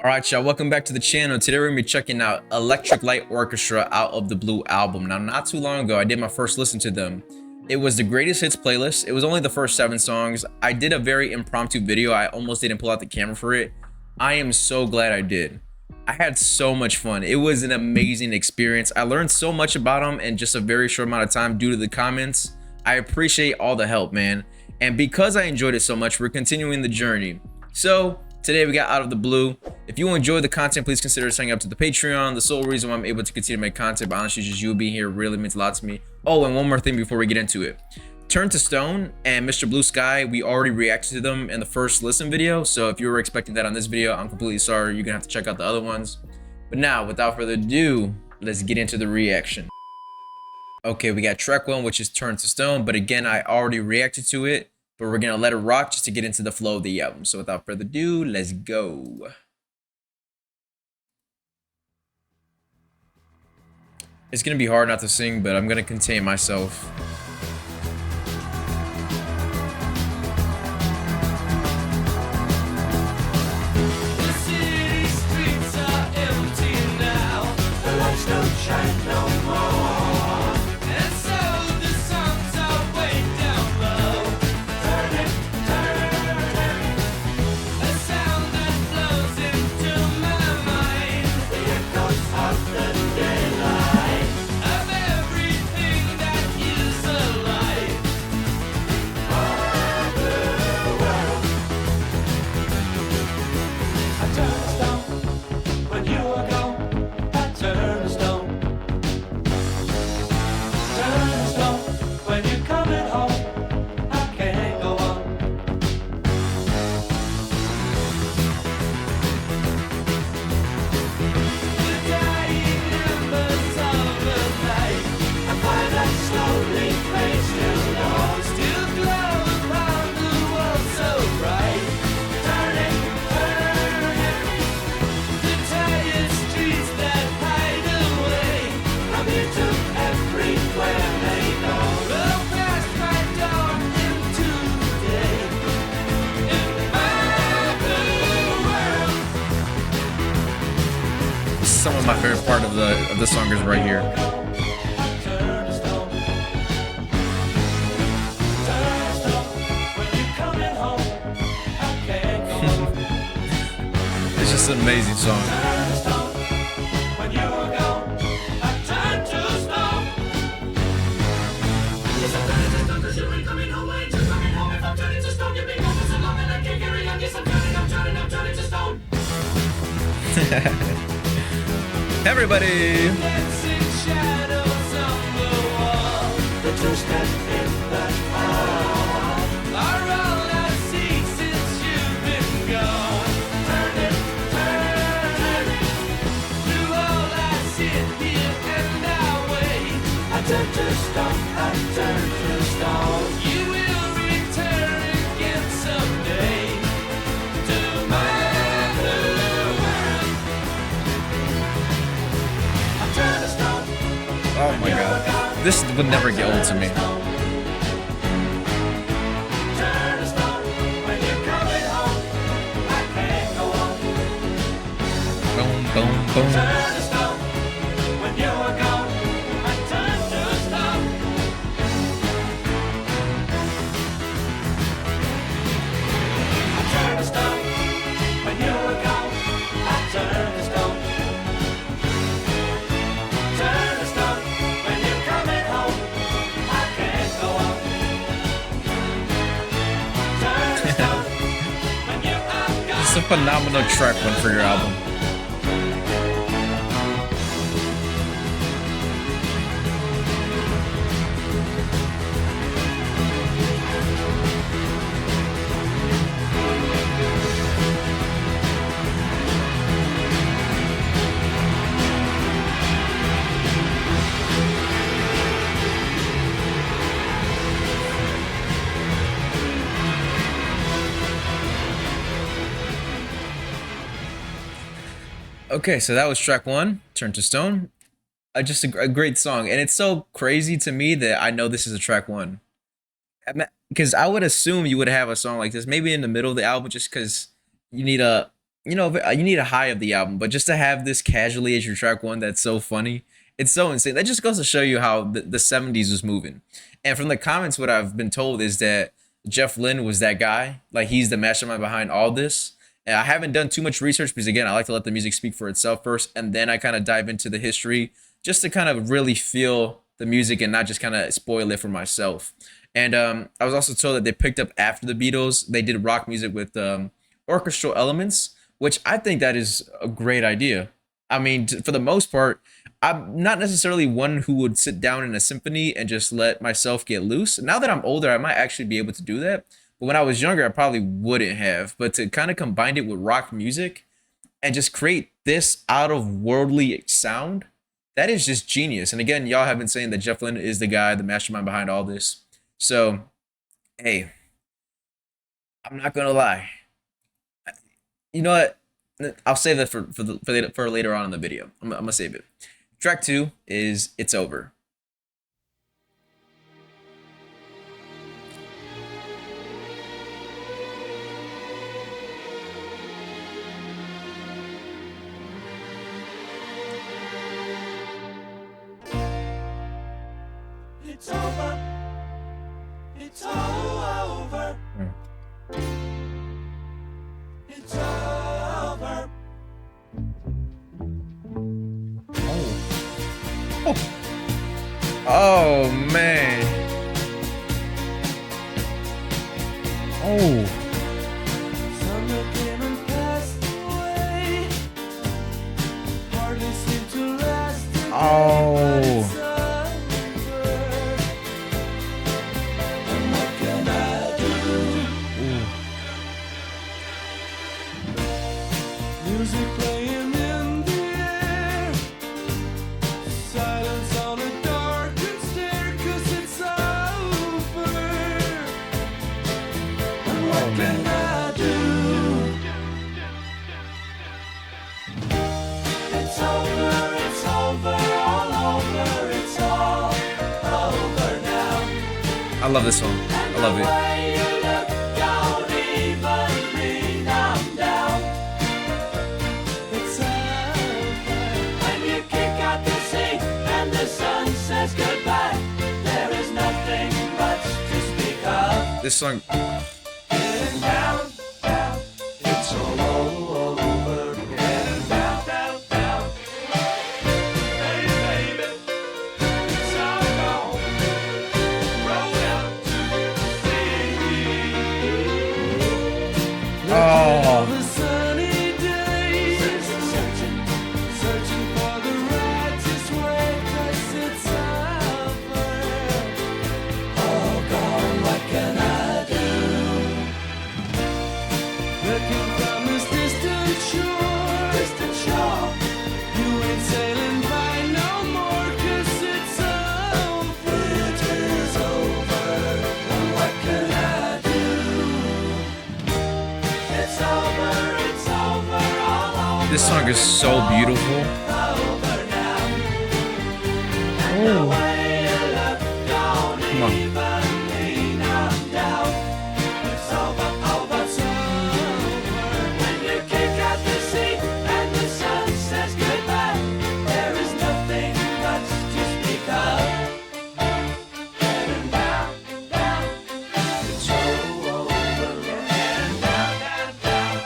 Alright, y'all, welcome back to the channel. Today we're gonna be checking out Electric Light Orchestra Out of the Blue album. Now, not too long ago, I did my first listen to them. It was the greatest hits playlist. It was only the first 7 songs. I did a very impromptu video. I almost didn't pull out the camera for it. I am so glad I did. I had so much fun. It was an amazing experience. I learned so much about them in just a very short amount of time due to the comments. I appreciate all the help, man. And because I enjoyed it so much, we're continuing the journey. So today we got Out of the Blue. If you enjoy the content, please consider signing up to the Patreon. The sole reason why I'm able to continue to make content, but honestly, just you being here really means a lot to me. Oh, and one more thing before we get into it. Turn to Stone and Mr. Blue Sky, we already reacted to them in the first listen video. So if you were expecting that on this video, I'm completely sorry. You're gonna have to check out the other ones. But now, without further ado, let's get into the reaction. Okay, we got track 1, which is Turn to Stone. But again, I already reacted to it. But we're gonna let it rock just to get into the flow of the album. So without further ado, let's go. It's gonna be hard not to sing, but I'm gonna contain myself. The city streets are empty now. The lights don't shine no more. And so the songs are way down low. Turn it, a sound that flows into my mind. The echoes of the daylight, of everything that is alive. All the world. I turn to stone when you are gone. I turn to stone. Turn to stone when you're coming home. I can't go on. The dying embers of the night, a fire that slowly fades to dawn, still glow upon the world so bright. Turning, the tired streets that hide away from here to everywhere they go. Will pass my dawn into day. In my blue world. Some of my favorite part of the song is right here. Turn to stone. Turn to stone when you're coming home. I can't go on. It's just an amazing song. Turn to stone when you are gone. I turn to stone. Yes, I'm turning to stone 'cause you ain't coming home. I ain't just coming home. If I'm turning to stone, you've been gone for so long and I can't carry on. Yes, I'm turning to stone. Everybody! Dancing shadows on the wall. The two-step in the hall are all I see since you've been gone. Turn it, through all I sit here and I wait. I turn to stone, I turn to stone. You will return again someday to my blue world. I turn to stone. Oh my god. This would never get old to me. Turn to stone when you're coming home. I can't go on. Boom, boom, boom. Turn to stone when you are gone. I turn to stone. I turn to stone when you are gone. I turn to stone. Turn to stone when you're coming home. I can't go on. Turn to stone when you are gone. It's a phenomenal track 1 for your album. Okay, so that was track 1, Turn to Stone. Just a great song, and it's so crazy to me that I know this is a track 1. Because I would assume you would have a song like this maybe in the middle of the album, just because you need a you know, you need a high of the album, but just to have this casually as your track one, that's so funny. It's so insane. That just goes to show you how the 70s was moving. And from the comments, what I've been told is that Jeff Lynne was that guy. Like, he's the mastermind behind all this. And I haven't done too much research because, again, I like to let the music speak for itself first, and then I kind of dive into the history just to kind of really feel the music and not just kind of spoil it for myself. And I was also told that they picked up after the Beatles. They did rock music with orchestral elements, which I think that is a great idea. I mean, for the most part, I'm not necessarily one who would sit down in a symphony and just let myself get loose. Now that I'm older, I might actually be able to do that. But when I was younger, I probably wouldn't have. But to kind of combine it with rock music and just create this out of worldly sound, that is just genius. And again, y'all have been saying that Jeff Lynne is the guy, the mastermind behind all this. So, hey, I'm not gonna lie. You know what? I'll save that for later on in the video. I'm gonna save it. Track 2 is "It's Over." It's over. It's all over. It's over. Oh man. Oh. Summer came and passed away. Hardly seemed to last today, but it's over. And what can I do? Music playing in the air. Silence on a darkened stair, 'cause it's over. And what can I do? It's over, all over, it's all over now. I love this song. I love The it. way you look, don't even mean I'm down. It's over. When you kick out the sea and the sun says goodbye, there is nothing much to speak of. This song. Getting down, down, it's all over. Getting down, down, down. Hey, baby, it's all gone. Roll out to sea. Oh. The sunny days, searching for the righteous way, 'cause it's over. All gone, what can I do? Looking from this distant shore, you ain't sailing by no more, 'cause it's over. It is over, and what can I do? It's over, all over. This song is so beautiful. Over now. And Oh. the way you look, don't Come on. even mean I'm down. It's over, it's over. When you kick out the sea and the sun says goodbye, there is nothing much to speak of. Getting down, down, it's all over. Getting down, down, down.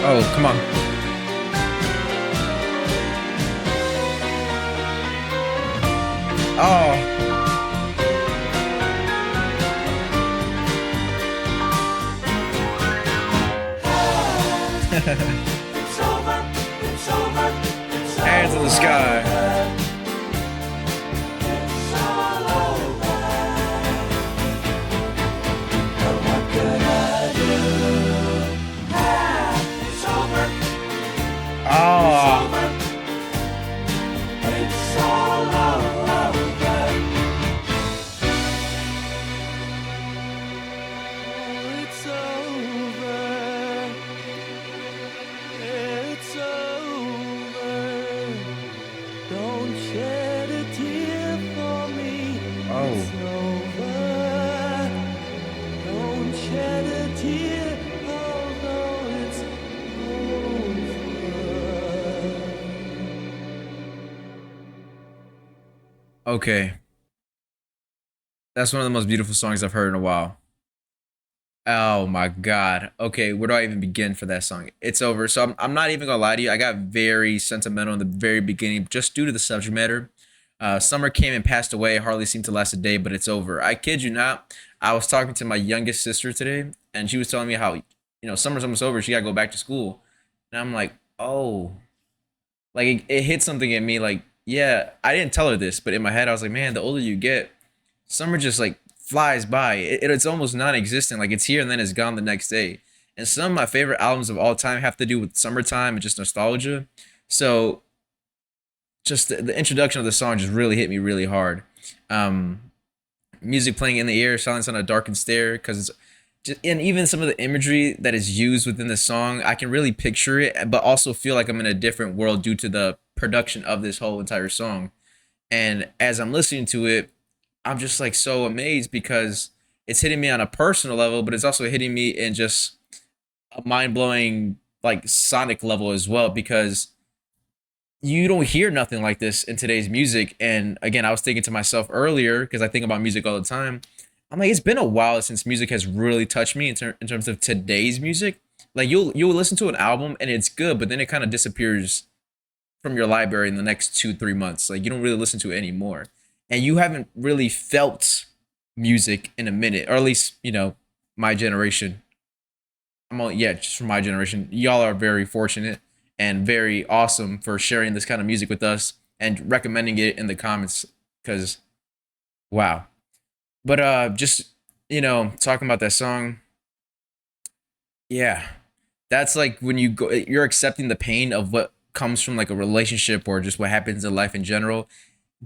Oh, come on. Oh. It's over, it's over, it's Hands in the sky. It's all over. And what can I do? It's over, Oh. over. It's all over. It's over. It's over. Don't Okay, that's one of the most beautiful songs I've heard in a while. Oh my god. Okay, where do I even begin for that song? It's over. So I'm not even gonna lie to you. I got very sentimental in the very beginning just due to the subject matter. Summer came and passed away. It hardly seemed to last a day, but it's over. I kid you not. I was talking to my youngest sister today, and she was telling me how, summer's almost over. She gotta go back to school. And I'm like, oh, like it hit something in me. Like, yeah, I didn't tell her this, but in my head, I was like, man, the older you get, summer just like flies by. It's almost non-existent. Like it's here and then it's gone the next day. And some of my favorite albums of all time have to do with summertime and just nostalgia. So just the introduction of the song just really hit me really hard. Um, Music playing in the ear, silence on a darkened stair, because and even some of the imagery that is used within the song, I can really picture it, but also feel like I'm in a different world due to the production of this whole entire song. And as I'm listening to it, I'm just like so amazed because it's hitting me on a personal level, but it's also hitting me in just a mind blowing like sonic level as well because you don't hear nothing like this in today's music. And again, I was thinking to myself earlier because I think about music all the time. I'm like, it's been a while since music has really touched me in terms of today's music. Like you'll listen to an album and it's good, but then it kind of disappears from your library in the next 2 3 months. Like you don't really listen to it anymore, and you haven't really felt music in a minute, or at least my generation. Yeah, just from my generation. Y'all are very fortunate and very awesome for sharing this kind of music with us and recommending it in the comments. Because wow, but just talking about that song, yeah, that's like when you're accepting the pain of what comes from like a relationship or just what happens in life in general.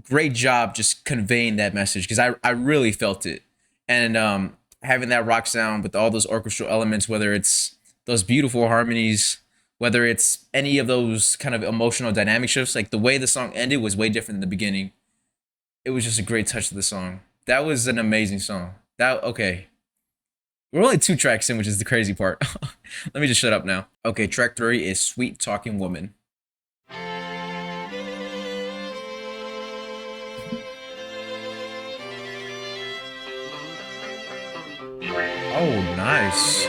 Great job just conveying that message because I really felt it. And having that rock sound with all those orchestral elements, whether it's those beautiful harmonies, whether it's any of those kind of emotional dynamic shifts, like the way the song ended was way different than the beginning. It was just a great touch to the song. That was an amazing song. That okay. We're only 2 tracks in, which is the crazy part. Let me just shut up now. Okay, track 3 is Sweet Talking Woman. Oh, nice.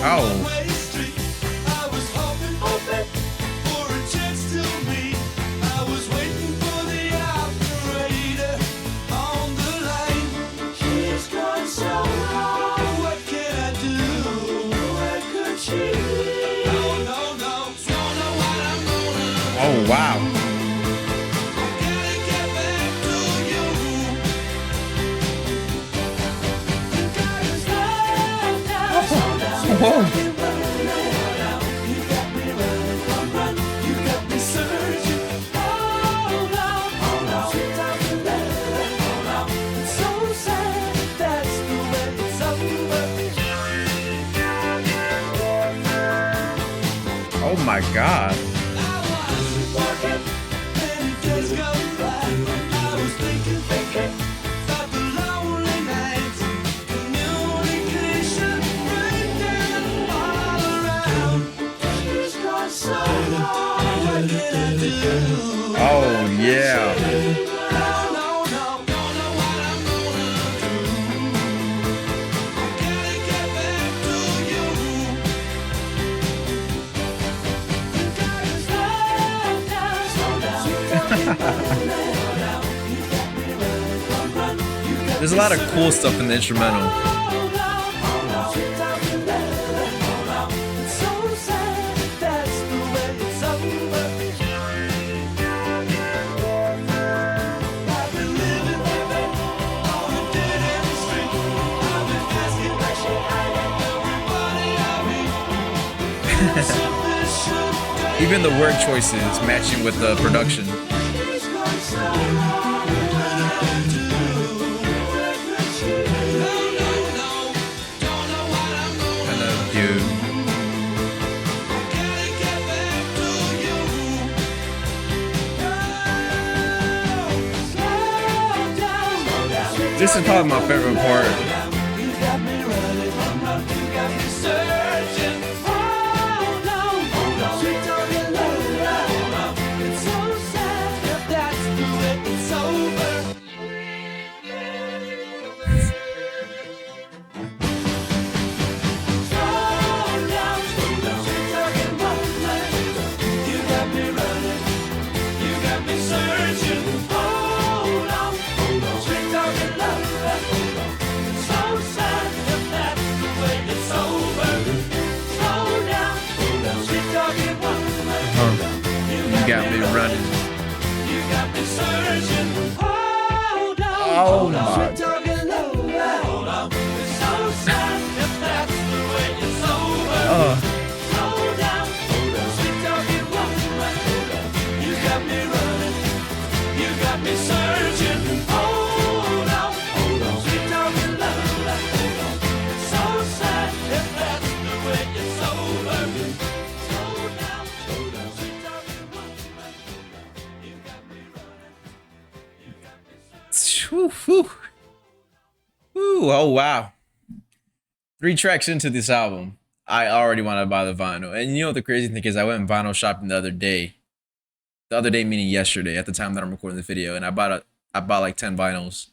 Oh. Oh, wow. Whoa. Oh my God. Oh yeah. There's a lot of cool stuff in the instrumental. Even the word choices matching with the production. Kind of cute. This is probably my favorite part. grinding. You got me searching. Hold on, Oh my. Sweet talking love, hold on. It's so sad if that's the way it's over. Slow down, sweet talking woman. You got me running. You got me searching. Hold on, sweet talking love, hold on. It's so sad if that's the way it's over. Slow down, sweet talking woman. You got me running. You got me searching. Whew, whew. Whew, oh wow. 3 tracks into this album, I already want to buy the vinyl. And you know what the crazy thing is? I went vinyl shopping the other day. The other day meaning yesterday, at the time that I'm recording the video, and I bought like 10 vinyls.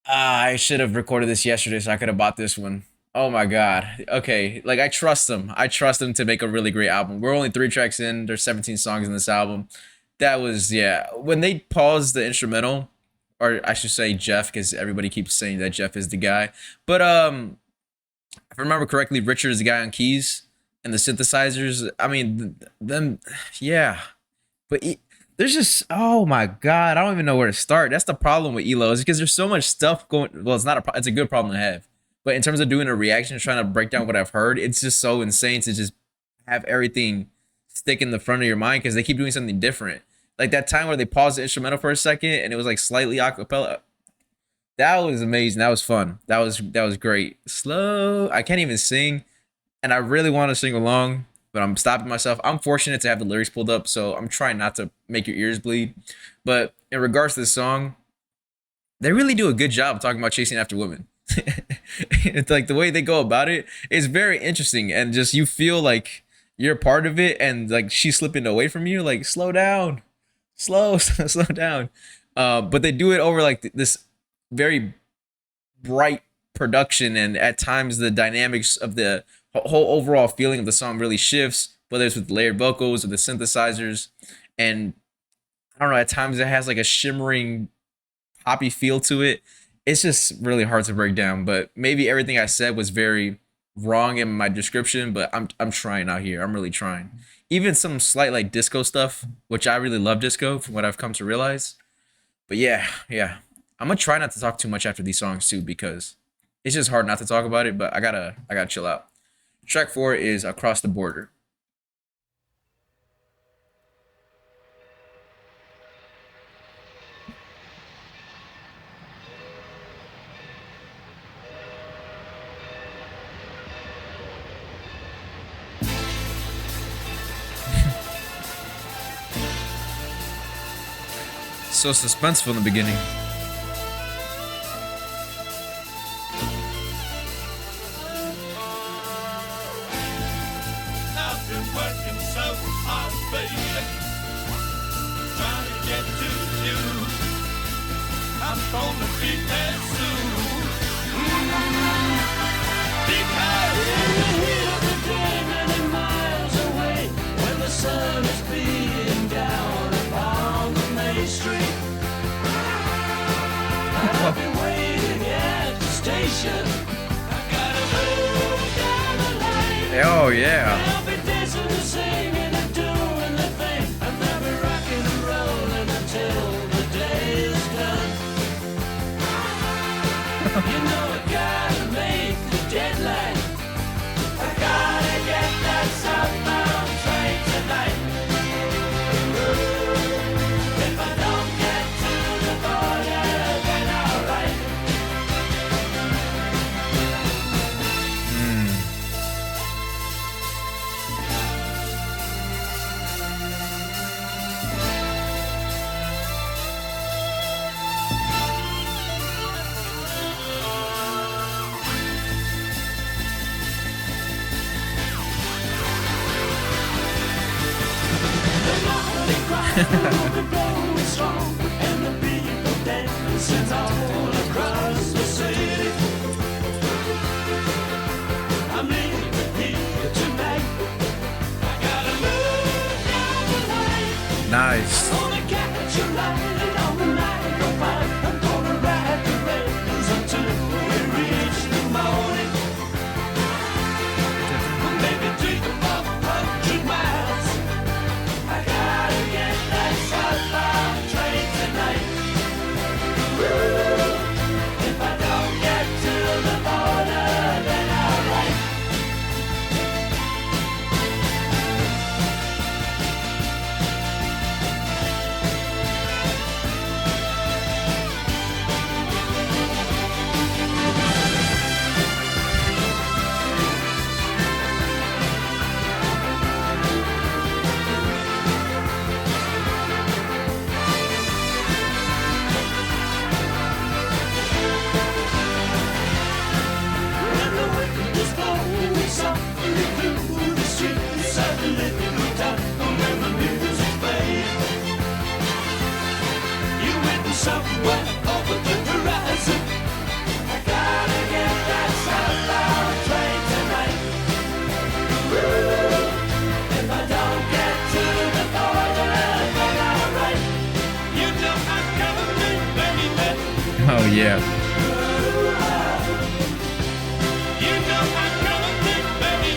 I should have recorded this yesterday so I could have bought this one. Oh my god. Okay, like I trust them. I trust them to make a really great album. We're only 3 tracks in. There's 17 songs in this album. That was, yeah. When they paused the instrumental, or I should say Jeff, because everybody keeps saying that Jeff is the guy. But if I remember correctly, Richard is the guy on keys and the synthesizers. I mean, them, yeah. But there's just, oh my god, I don't even know where to start. That's the problem with ELO, is because there's so much stuff going. Well, it's not it's a good problem to have. But in terms of doing a reaction, trying to break down what I've heard, it's just so insane to just have everything stick in the front of your mind because they keep doing something different. Like that time where they paused the instrumental for a second and it was like slightly a cappella. That was amazing. That was fun. That was great. Slow. I can't even sing, and I really want to sing along, but I'm stopping myself. I'm fortunate to have the lyrics pulled up, so I'm trying not to make your ears bleed. But in regards to the song, they really do a good job of talking about chasing after women. It's like the way they go about it is very interesting, and just you feel like you're a part of it, and like she's slipping away from you. Like slow down, slow down. But they do it over like this very bright production, and at times the dynamics of the whole overall feeling of the song really shifts, whether it's with layered vocals or the synthesizers. And I don't know, at times it has like a shimmering poppy feel to it. It's just really hard to break down, but maybe everything I said was very wrong in my description, but I'm trying out here. I'm really trying. Even some slight like disco stuff, which I really love disco from what I've come to realize. But yeah. I'm gonna try not to talk too much after these songs too, because it's just hard not to talk about it, but I gotta chill out. Track 4 is Across the Border. So suspenseful in the beginning. I've been working so hard, baby, trying to get to you. I'm gonna be there soon. Because in the heat of the day, many miles away, when the sun is beating down upon the main street, I'll be waiting at the station. I gotta move down the lane. Oh yeah. I'll be dancing and singing and doing the thing, and I'll be rocking and rolling until the day is done. You know I gotta make the deadline. I gotta get that southbound train tonight. If I don't get to the border, then alright. And the people dancing all across the city. I'm leaving here tonight. I gotta move down the line. Nice. Gonna catch a ride on the 905. I'm gonna ride the rails until we reach the morning. Maybe 300 or 400 miles. I Yeah. You know I'm coming through, baby.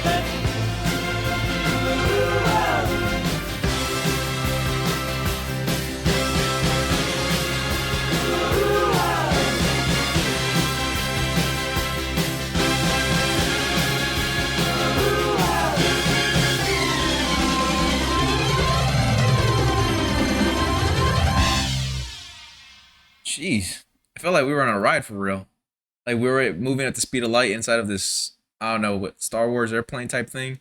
Jeez. I felt like we were on a ride for real. Like we were moving at the speed of light inside of this, I don't know, what Star Wars airplane type thing.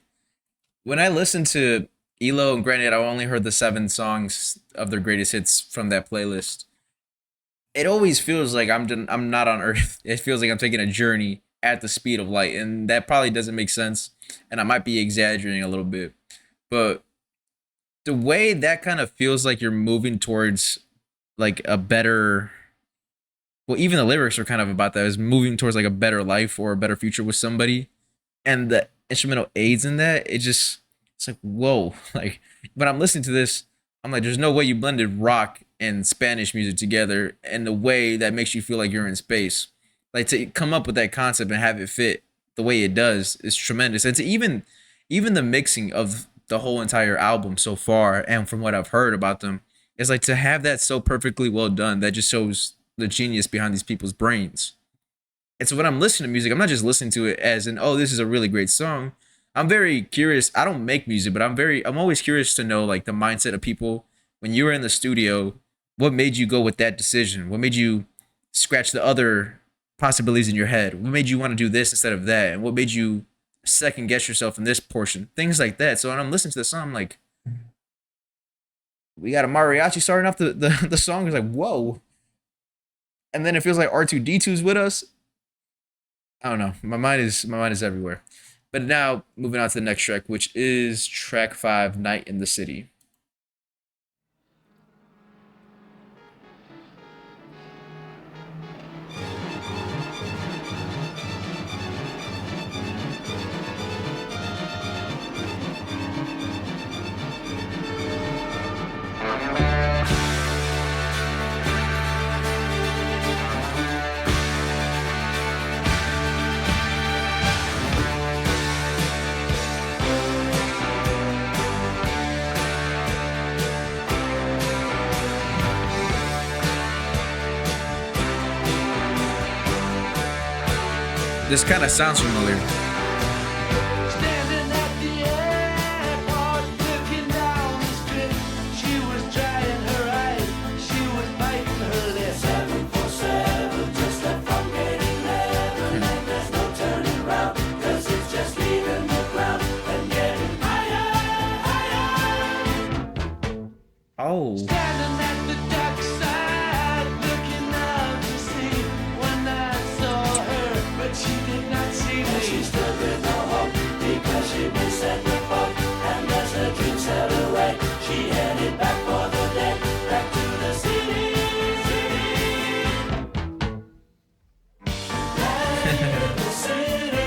When I listened to ELO, and granted, I only heard the 7 songs of their greatest hits from that playlist. It always feels like I'm not on Earth. It feels like I'm taking a journey at the speed of light, and that probably doesn't make sense. And I might be exaggerating a little bit, but the way that kind of feels like you're moving towards like a better, well, even the lyrics are kind of about that, is moving towards like a better life or a better future with somebody, and the instrumental aids in that, it's like whoa. Like when I'm listening to this, I'm like, there's no way you blended rock and Spanish music together in the way that makes you feel like you're in space. Like to come up with that concept and have it fit the way it does is tremendous. And to even the mixing of the whole entire album so far, and from what I've heard about them, is like to have that so perfectly well done, that just shows the genius behind these people's brains. And so when I'm listening to music, I'm not just listening to it as an, oh, this is a really great song. I'm very curious. I don't make music, but I'm always curious to know like the mindset of people when you were in the studio. What made you go with that decision? What made you scratch the other possibilities in your head? What made you want to do this instead of that? And what made you second guess yourself in this portion? Things like that. So when I'm listening to the song, I'm like, we got a mariachi starting off the song. Is like, whoa. And then it feels like R2D2's with us. I don't know. My mind is everywhere. But now moving on to the next track, which is track 5, Night in the City. This kind of sounds familiar. Standing at the airport, looking down the strip. She was drying her eyes, she was biting her lips. 747, just left from gate 11, and there's no turning around, 'cause it's just leaving the ground and getting higher, higher. Oh. Standing at the dockside, looking out to sea. One night I saw her, but she did not see me. She stood with no hope, because she was set the boat. And as the dream sailed away, she headed back for the day, back to the city. Back to the city.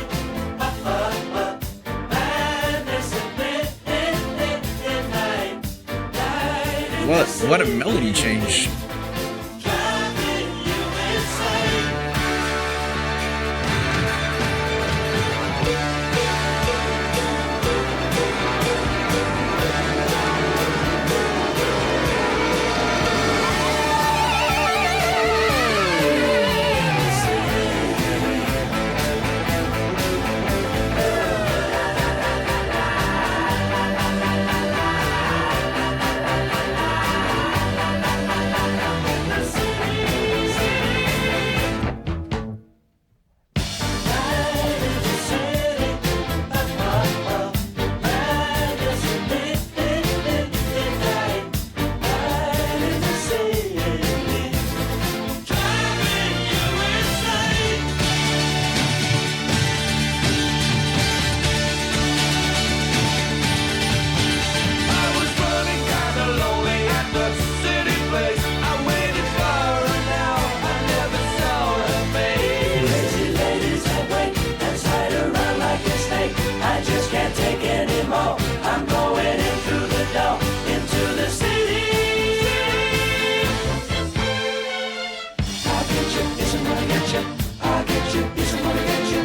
Madness at midnight. What a melody change. Driving you insane.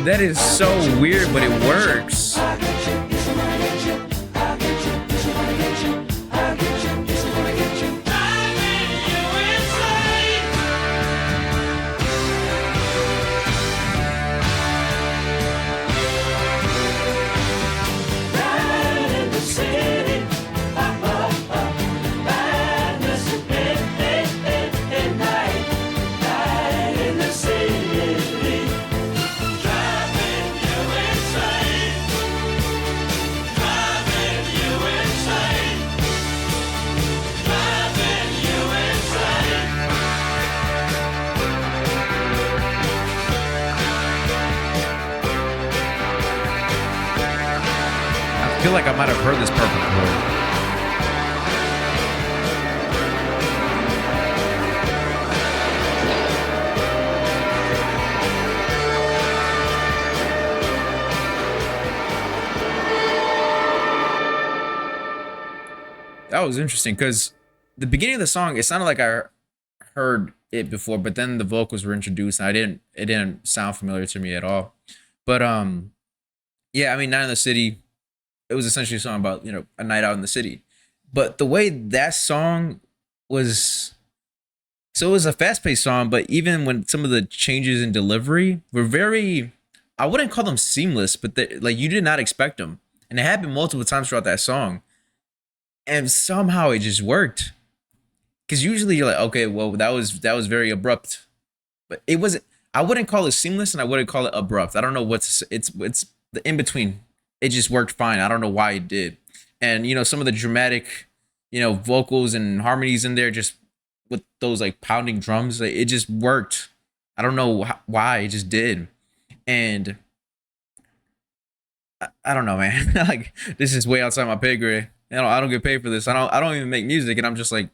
That is so weird, but it works. I feel like I might have heard this part before. That was interesting because the beginning of the song, it sounded like I heard it before, but then the vocals were introduced and it didn't sound familiar to me at all. But yeah, I mean, Night in the City, it was essentially a song about, you know, a night out in the city. But the way that song was, so it was a fast-paced song, but even when some of the changes in delivery were very, I wouldn't call them seamless, but like you did not expect them. And it happened multiple times throughout that song. And somehow it just worked. Because usually you're like, okay, well, that was very abrupt. But it wasn't, I wouldn't call it seamless and I wouldn't call it abrupt. I don't know it's the in between. It just worked fine. I don't know why it did. And, you know, some of the dramatic, you know, vocals and harmonies in there, just with those like pounding drums, like, it just worked. I don't know why, it just did. And I don't know, man. Like, this is way outside my pay grade. I don't get paid for this. I don't even make music. And I'm just like,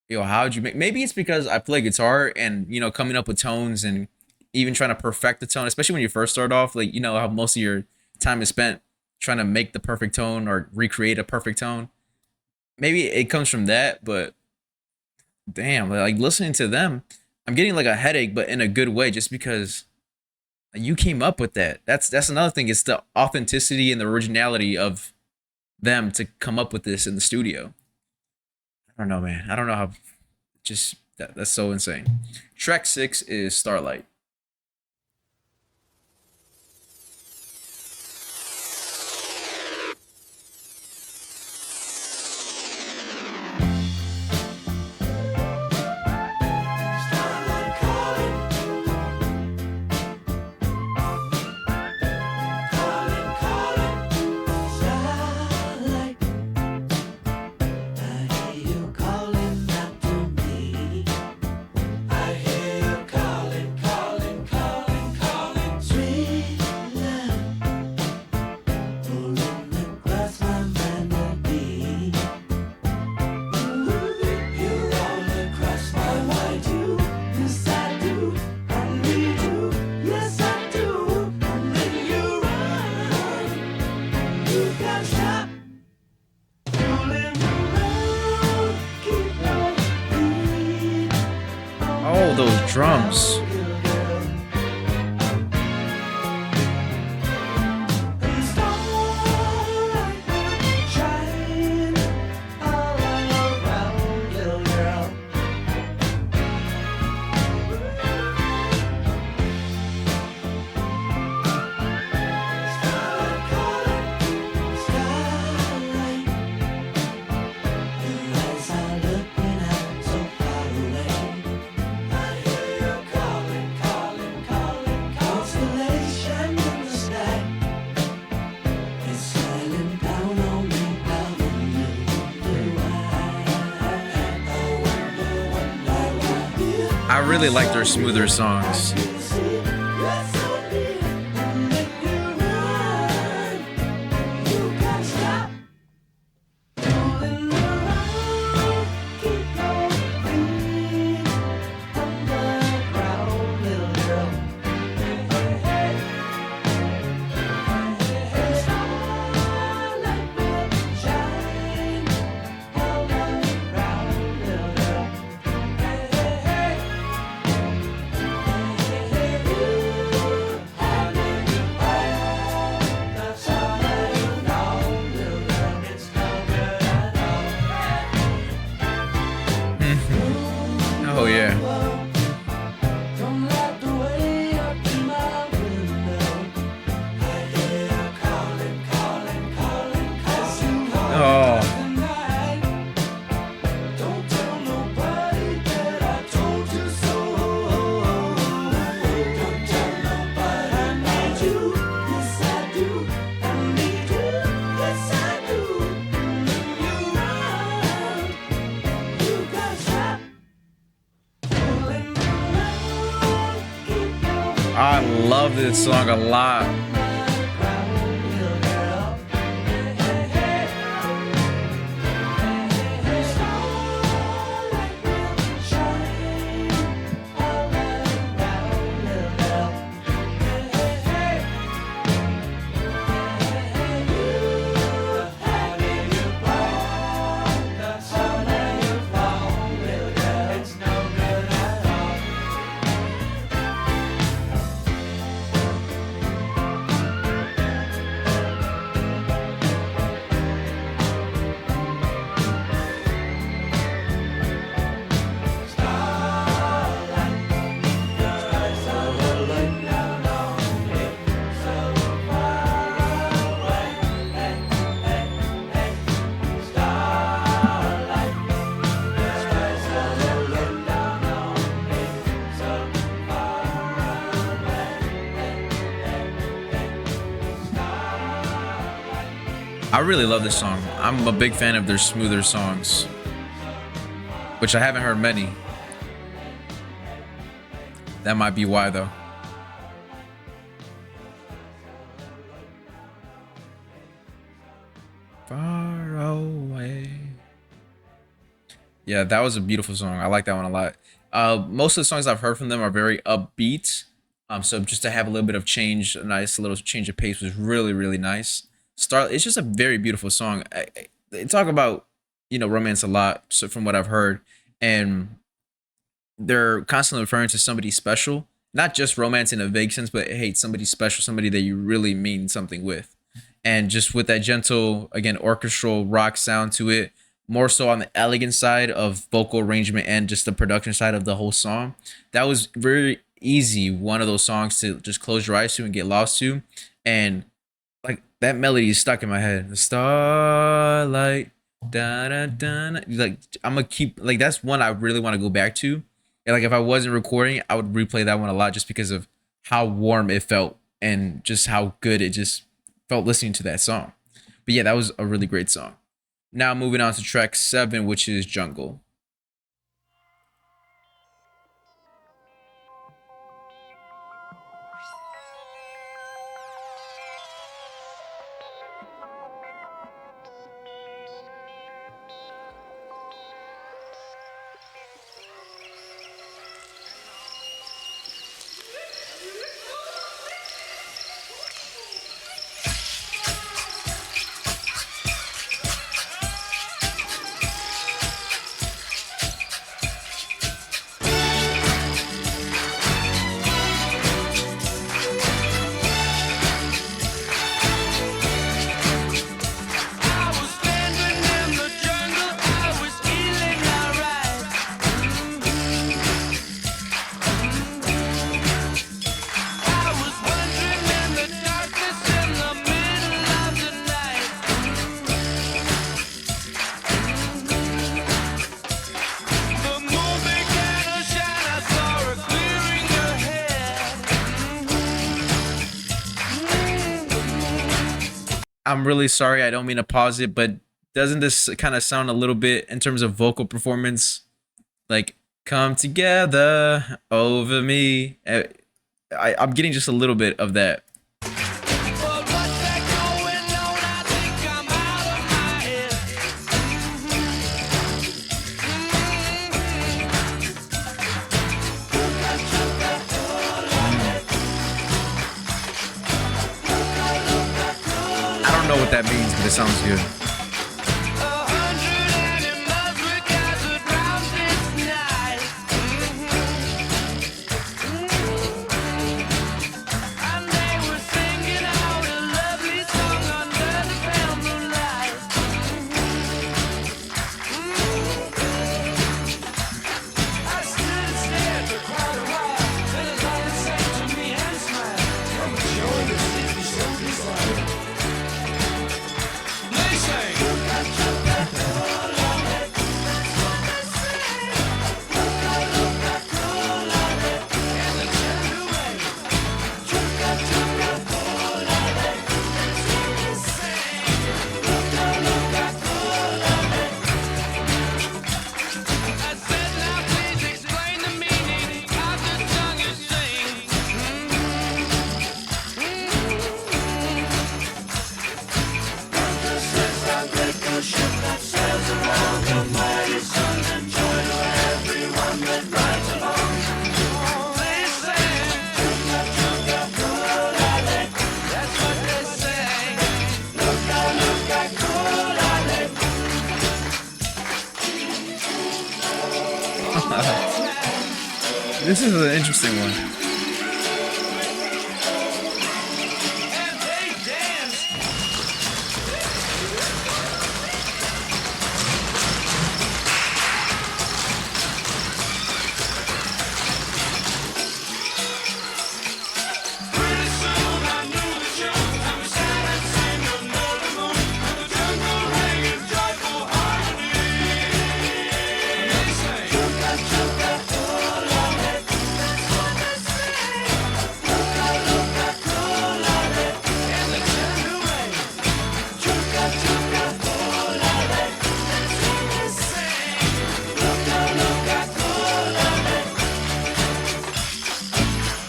yo, how'd you make? Maybe it's because I play guitar and, you know, coming up with tones and even trying to perfect the tone, especially when you first start off, like, you know, how most of your time is spent trying to make the perfect tone or recreate a perfect tone. Maybe it comes from that, but damn, like listening to them, I'm getting like a headache, but in a good way, just because you came up with that. That's another thing. It's the authenticity and the originality of them to come up with this in the studio. I don't know, man. I don't know how. Just that's so insane. Track 6 is Starlight. Oh, those drums. I really like their smoother songs. love this song a lot. I really love this song. I'm a big fan of their smoother songs, which I haven't heard many. That might be why, though. Far away. Yeah, that was a beautiful song. I like that one a lot. Most of the songs I've heard from them are very upbeat. So just to have a little bit of change, a nice little change of pace was really, really nice. It's just a very beautiful song. They talk about, romance a lot, so from what I've heard, and they're constantly referring to somebody special, not just romance in a vague sense, but hey, somebody special, somebody that you really mean something with. And just with that gentle, again, orchestral rock sound to it, more so on the elegant side of vocal arrangement and just the production side of the whole song. That was very easy, one of those songs to just close your eyes to and get lost to. And like that melody is stuck in my head. The starlight, da da da. Like I'm gonna keep like that's one I really want to go back to. And like if I wasn't recording, I would replay that one a lot just because of how warm it felt and just how good it just felt listening to that song. But yeah, that was a really great song. Now moving on to track 7, which is Jungle. I'm really sorry, I don't mean to pause it, but doesn't this kind of sound a little bit in terms of vocal performance like come together over me? I'm getting just a little bit of that. I don't know what that means, but it sounds good. They say This is an interesting one. And they dance. Pretty soon I knew the show. I was sad and sang another moon. And the jungle rang in joyful harmony. And they sang, Chuka chuka kulale. That's what they say. Luka luka kulale. And the jungle rang. Chuka chuka kulale. That's what they say. Luka luka kulale.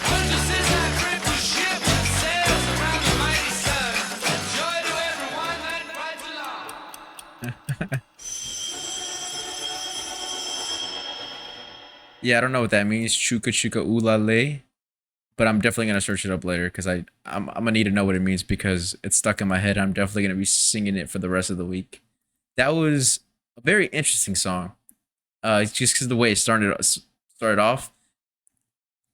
When the scissor grip the ship that sails around the mighty sun. Joy to everyone that rides along. Yeah, I don't know what that means. Chuka chuka ulale. But I'm definitely gonna search it up later because I'm gonna need to know what it means because it's stuck in my head. I'm definitely gonna be singing it for the rest of the week. That was a very interesting song. It's just because the way it started off,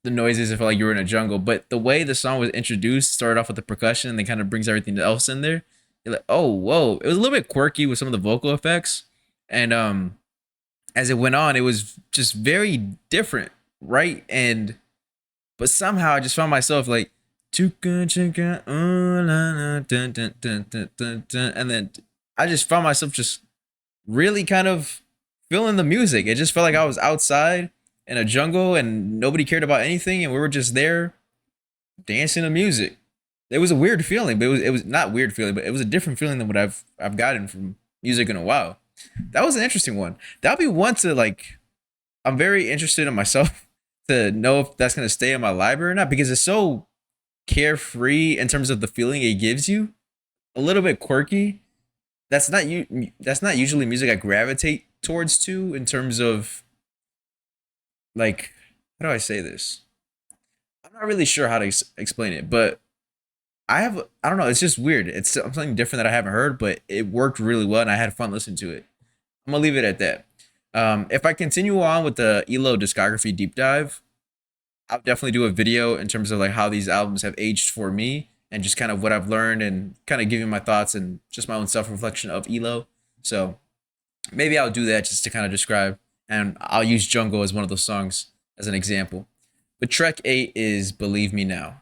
the noises, it felt like you were in a jungle. But the way the song was introduced, started off with the percussion, and then kind of brings everything else in there. You're like, oh, whoa! It was a little bit quirky with some of the vocal effects, and as it went on, it was just very different, right? And but somehow I just found myself like, "Chuka chuka, ooh la la, dun, dun, dun, dun, dun, dun," and then I just found myself just really kind of feeling the music. It just felt like I was outside in a jungle and nobody cared about anything, and we were just there dancing to music. It was a weird feeling, but it was not weird feeling, but it was a different feeling than what I've gotten from music in a while. That was an interesting one. That'll be one to like. I'm very interested in myself to know if that's gonna stay in my library or not because it's so carefree in terms of the feeling it gives you. A little bit quirky. That's not usually music I gravitate towards too in terms of like how do I say this? I'm not really sure how to explain it, but I don't know. It's just weird. It's something different that I haven't heard, but it worked really well, and I had fun listening to it. I'm gonna leave it at that. If I continue on with the ELO discography deep dive, I'll definitely do a video in terms of like how these albums have aged for me and just kind of what I've learned and kind of giving my thoughts and just my own self reflection of ELO. So maybe I'll do that just to kind of describe, and I'll use Jungle as one of those songs as an example. But track 8 is Believe Me Now.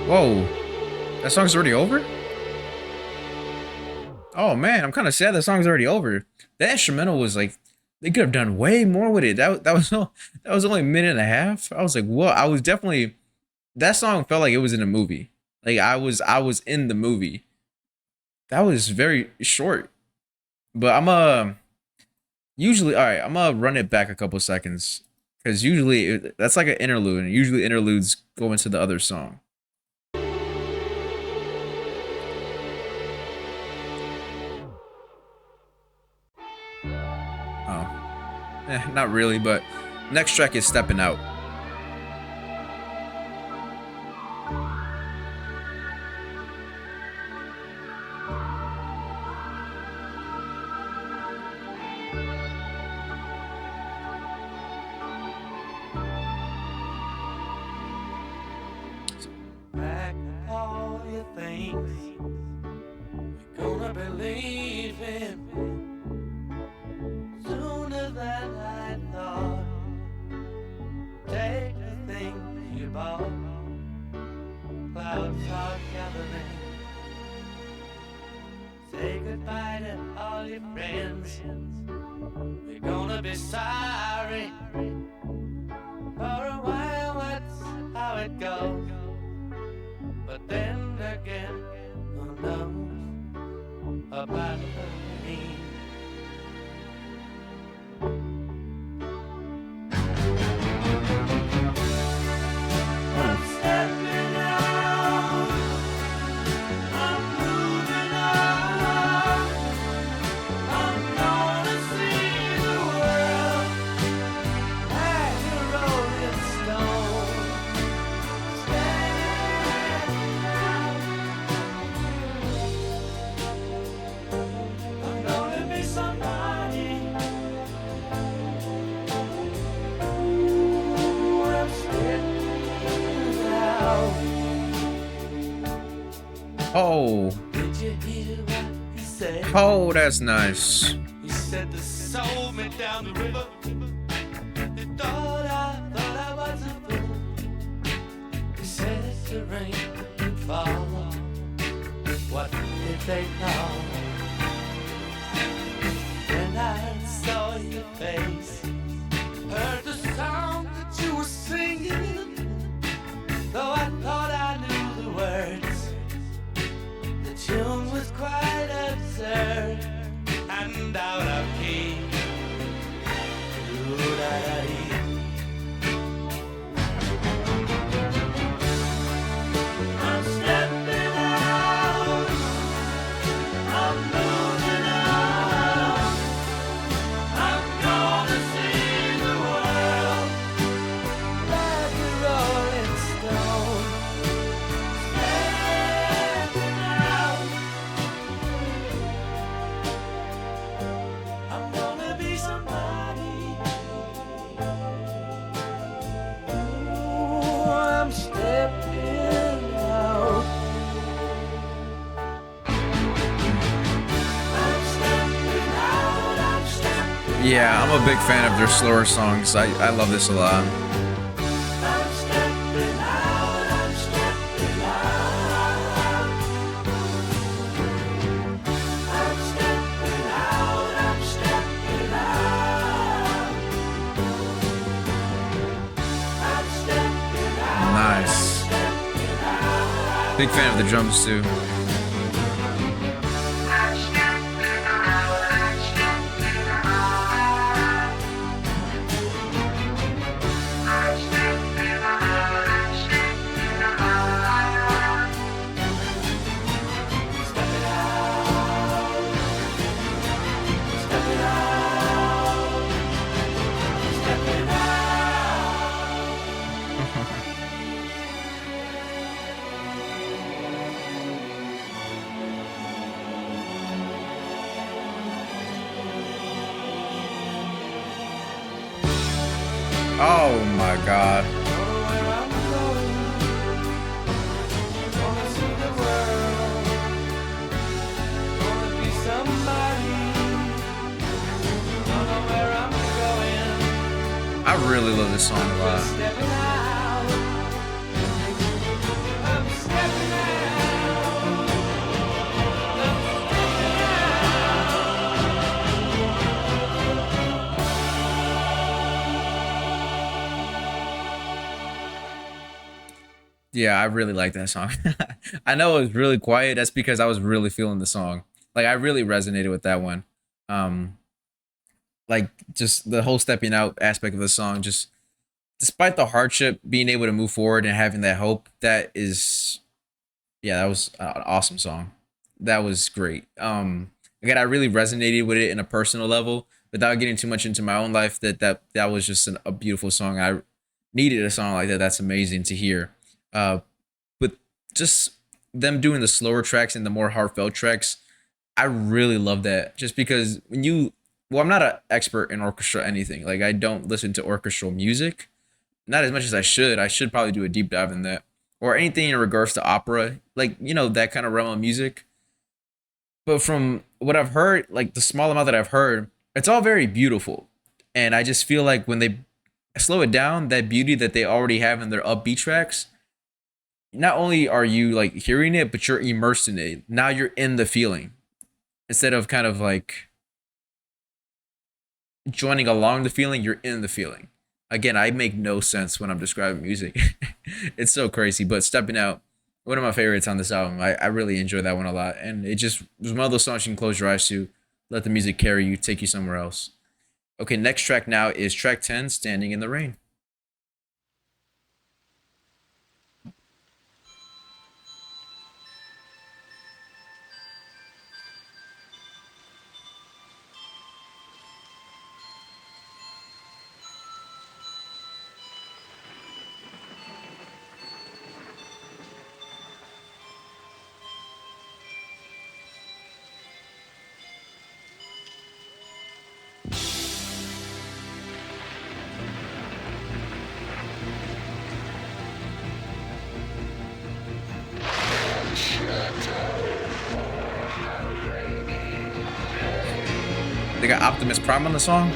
Whoa, that song's already over? Oh man, I'm kind of sad that song's already over. That instrumental was like, they could have done way more with it. That was only a minute and a half. I was like, whoa, I was definitely, that song felt like it was in a movie. Like I was in the movie. That was very short. But usually, all right, I'm gonna run it back a couple seconds because usually that's like an interlude, and usually interludes go into the other song. Not really, but next track is Stepping Out. the things we're gonna believe in sooner than I thought. Take the things you bought, clouds are gathering. Say goodbye to all your friends. We're gonna be sorry. For a while that's how it goes. But then again, who knows about me? I'm stepping out, I'm moving on. I'm gonna see the world like a rolling stone. I'm gonna be somebody. Ooh, I'm stepping out. Oh, Did you hear what he said? oh, that's nice. He said they sold me down the river. They thought I was a fool. He said the rain would fall. What did they know? When I saw your face, heard the song that you were singing, though I thought I knew the words, the tune was quite absurd and out of key. Ooh-da-da-dee. I'm stepping out, I'm moving on. I'm gonna see the world like a rolling stone. Stepping out, I'm gonna be somebody. Ooh, I'm stepping out. I'm stepping out, I'm stepping Yeah, I'm a big fan of their slower songs. I love this a lot. I'm stepping out, I'm stepping out. I'm stepping out, I'm stepping out. I'm stepping out. Nice. Big fan of the drums too. I'm stepping out, I'm stepping out. I'm stepping out, I'm stepping out. Stepping out. Stepping out. Stepping Oh my god. where I'm going. Gonna see the world. Gonna be somebody. Don't know where I'm going. I really love this song a lot. Stepping out. I'm stepping out. I'm stepping Yeah, I really like that song. I know it was really quiet. That's because I was really feeling the song. Like I really resonated with that one. Um, like just the whole stepping out aspect of the song, just despite the hardship, being able to move forward and having that hope, that is, yeah, that was an awesome song. That was great. Again, I really resonated with it in a personal level without getting too much into my own life. That was just a beautiful song. I needed a song like that. That's amazing to hear. But just them doing the slower tracks and the more heartfelt tracks, I really love that. Just because when you, well, I'm not an expert in orchestra anything. Like I don't listen to orchestral music, not as much as I should. I should probably do a deep dive in that. or anything in regards to opera, like, you know, that kind of realm of music. But from what I've heard, like the small amount that I've heard, it's all very beautiful. And I just feel like when they slow it down, that beauty that they already have in their upbeat tracks, not only are you like hearing it, but you're immersed in it. Now you're in the feeling instead of kind of like joining along the feeling, you're in the feeling. Again, I make no sense when I'm describing music. It's so crazy, but Stepping Out, one of my favorites on this album. I really enjoy that one a lot. And it just was one of those songs you can close your eyes to, let the music carry you, take you somewhere else. Okay, next track now is track 10, Standing in the Rain. They got Optimus Prime on the song.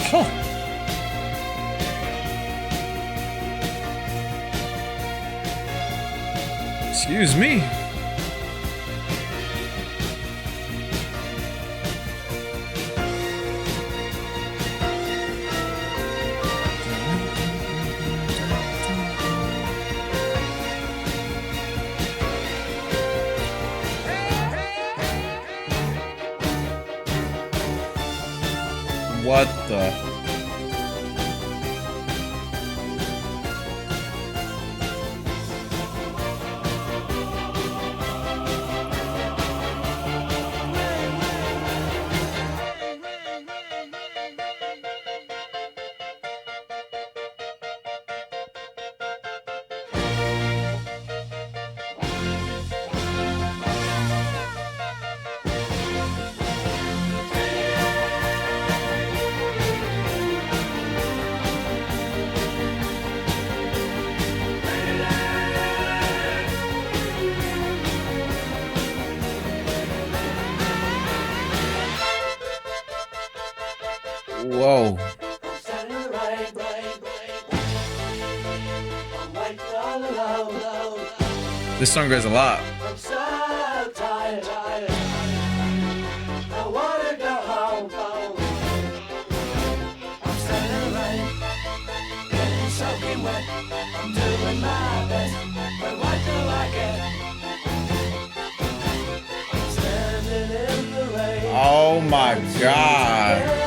Huh. Excuse me. What the? Whoa. This song goes a lot. I'm so tired. I wanna go home. I'm standing in the rain, getting soaking wet. I'm doing my best, but what do I get? I'm standing in the rain. Oh my god.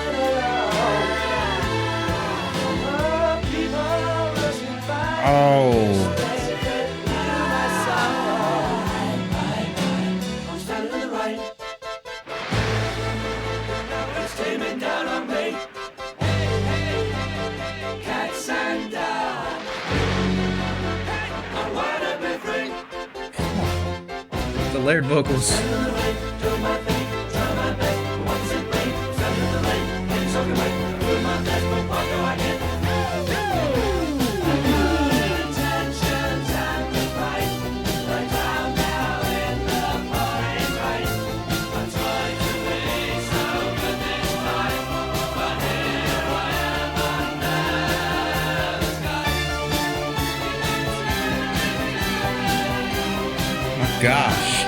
Oh. The layered vocals. Gosh.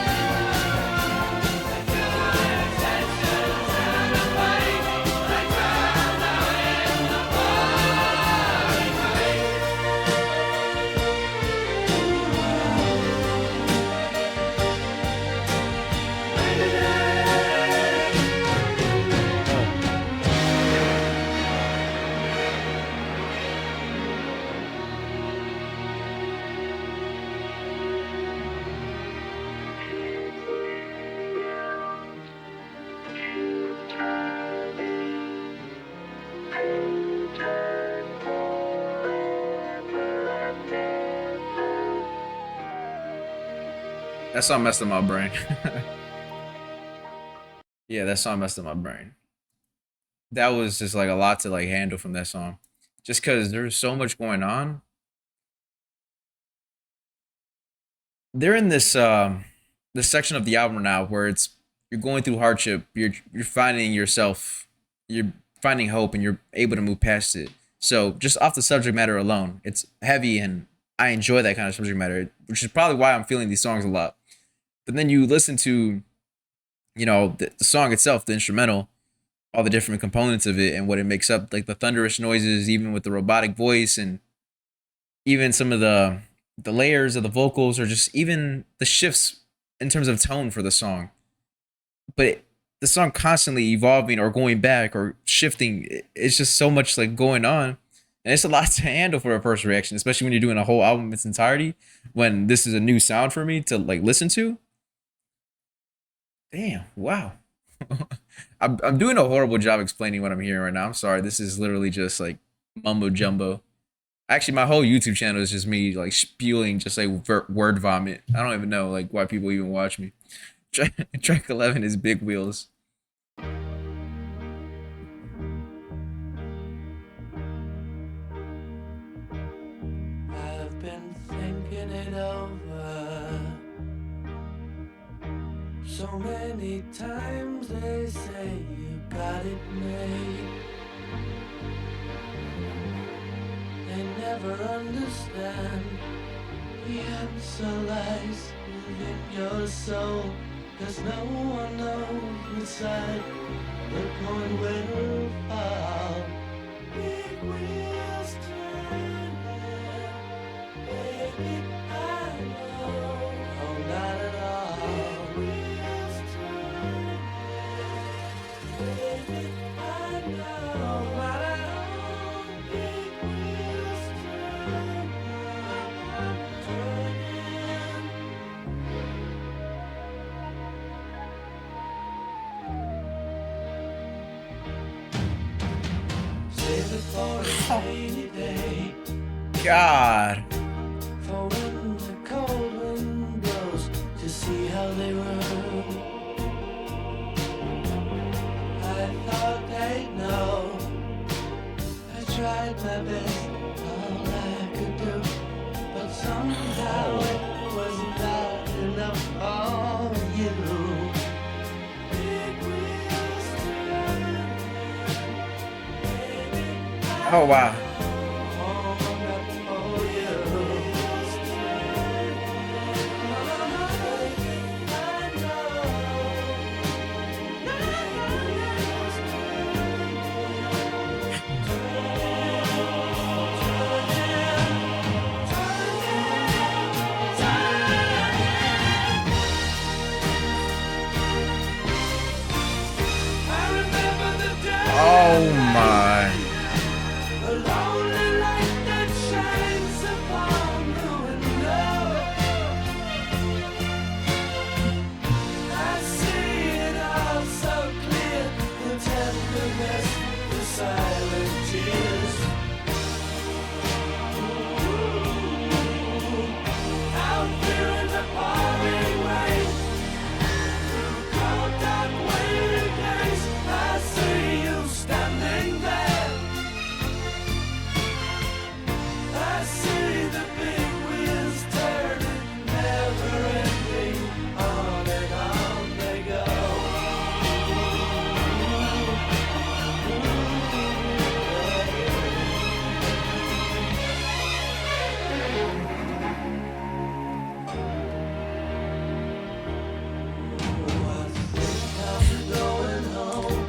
That song messed up my brain. Yeah, that song messed up my brain. That was just like a lot to like handle from that song. Just cause there's so much going on. They're in this section of the album now where it's you're going through hardship, you're finding yourself, you're finding hope and you're able to move past it. So just off the subject matter alone, it's heavy and I enjoy that kind of subject matter, which is probably why I'm feeling these songs a lot. But then you listen to, the song itself, the instrumental, all the different components of it and what it makes up, like the thunderous noises, even with the robotic voice and even some of the layers of the vocals or just even the shifts in terms of tone for the song. But the song constantly evolving or going back or shifting, it's just so much like going on. And it's a lot to handle for a first reaction, especially when you're doing a whole album in its entirety, when this is a new sound for me to like listen to. Damn, wow. I'm doing a horrible job explaining what I'm hearing right now. I'm sorry. This is literally just like mumbo jumbo. Actually, my whole YouTube channel is just me like spewing just like word vomit. I don't even know like why people even watch me. Track 11 is Big Wheels. I've been thinking it over so many times. They say you got it made. They never understand the answer lies within your soul. 'Cause no one knows inside the point will fall. Big wheels turning, baby, I know. Oh, not at all. Big wheels turning, baby, I know. Not at all. Big wheels turning, turning. Save it for a rainy day, God. for when the cold wind blows, to see how they run. I thought they'd know. I tried my best, all I could do, but somehow it was not enough for you. Big wheels turn, baby, Oh wow. Oh my. A lonely light that shines upon the window. I see it all so clear, the tenderness, the silent tears. Out there in the pouring rain, through cold dark weary days, I see you standing there. I see the big wheels turning, never ending, on and on they go. I think I'm going home.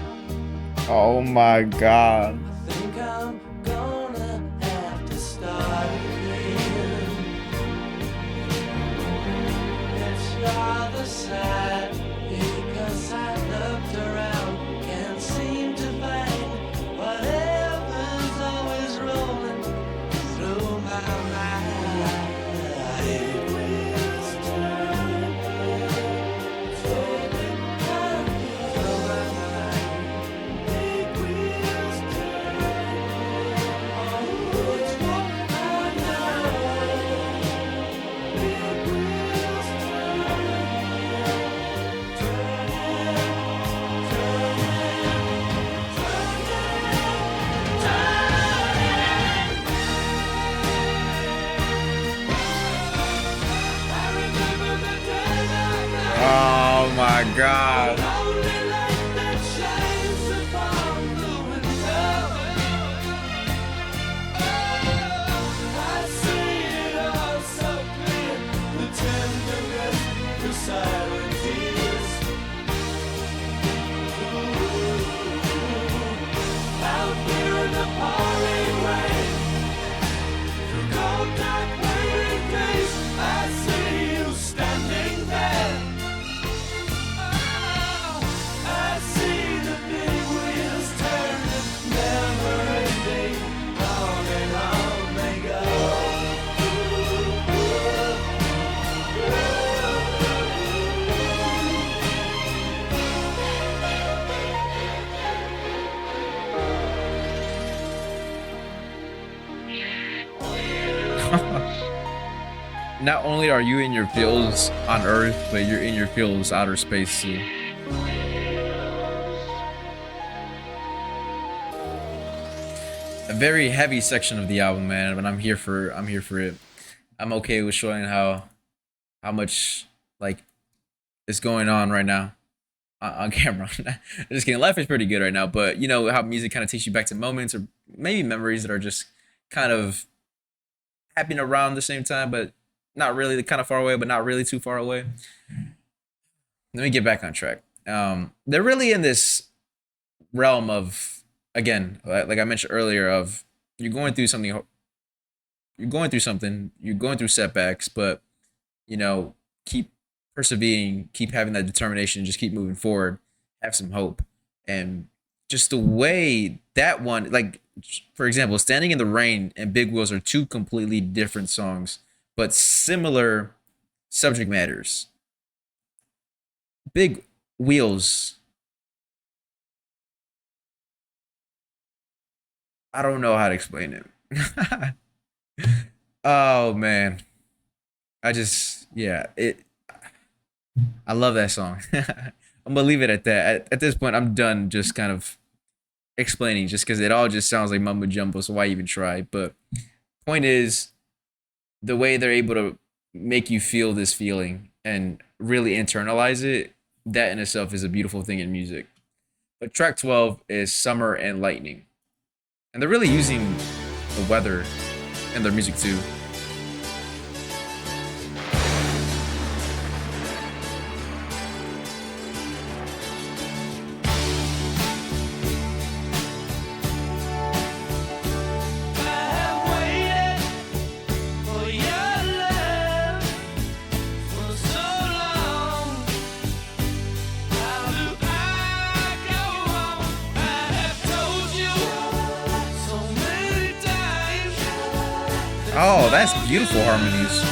Oh my God. I think I'm gonna have to start again. It's rather sad because I looked around, can't seem to find whatever's always rolling through my mind. Big wheels turn, through my mind. Big wheels turn. my god. Only light that shines upon the window. I see it all so clear, the tenderness, the silent tears. Out here in the pouring rain, through cold dark weary days, I see you standing there. I see the big wheels turning, never ending, on and on they go. Not only are you in your fields on Earth, but you're in your fields outer space too. A very heavy section of the album, man, but I'm here for it. I'm okay with showing how much like is going on right now on camera. Just kidding. Life is pretty good right now, but you know how music kind of takes you back to moments or maybe memories that are just kind of happening around the same time, but not really, kind of far away, but not really too far away. Let me get back on track. They're really in this realm of, again, like I mentioned earlier, of you're going through something, you're going through setbacks, but you know, keep persevering, keep having that determination, just keep moving forward, have some hope. And just the way that one, like for example, Standing in the Rain and Big Wheels are two completely different songs, but similar subject matters. Big Wheels, I don't know how to explain it. Oh man. I love that song. I'm gonna leave it at that. At this point, I'm done just kind of explaining, just because it all just sounds like mumbo jumbo, so why even try? But point is, the way they're able to make you feel this feeling and really internalize it, that in itself is a beautiful thing in music. But track 12 is Summer and Lightning. And they're really using the weather in their music too. Oh, that's beautiful harmonies.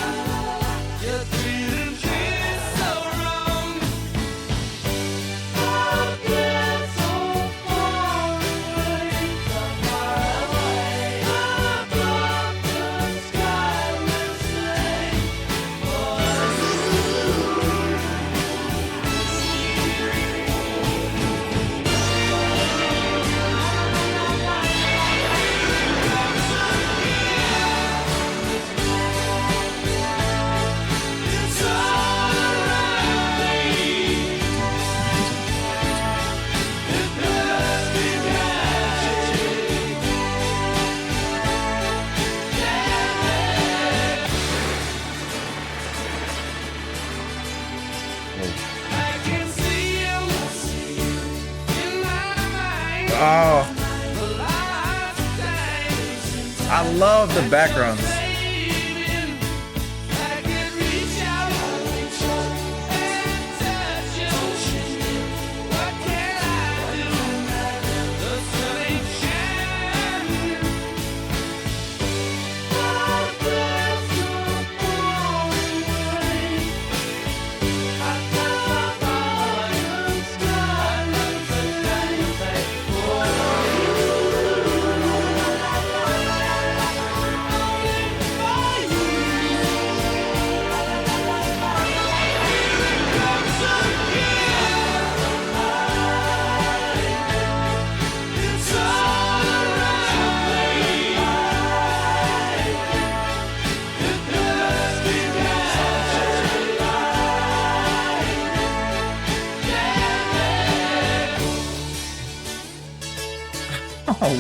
Oh, I love the backgrounds.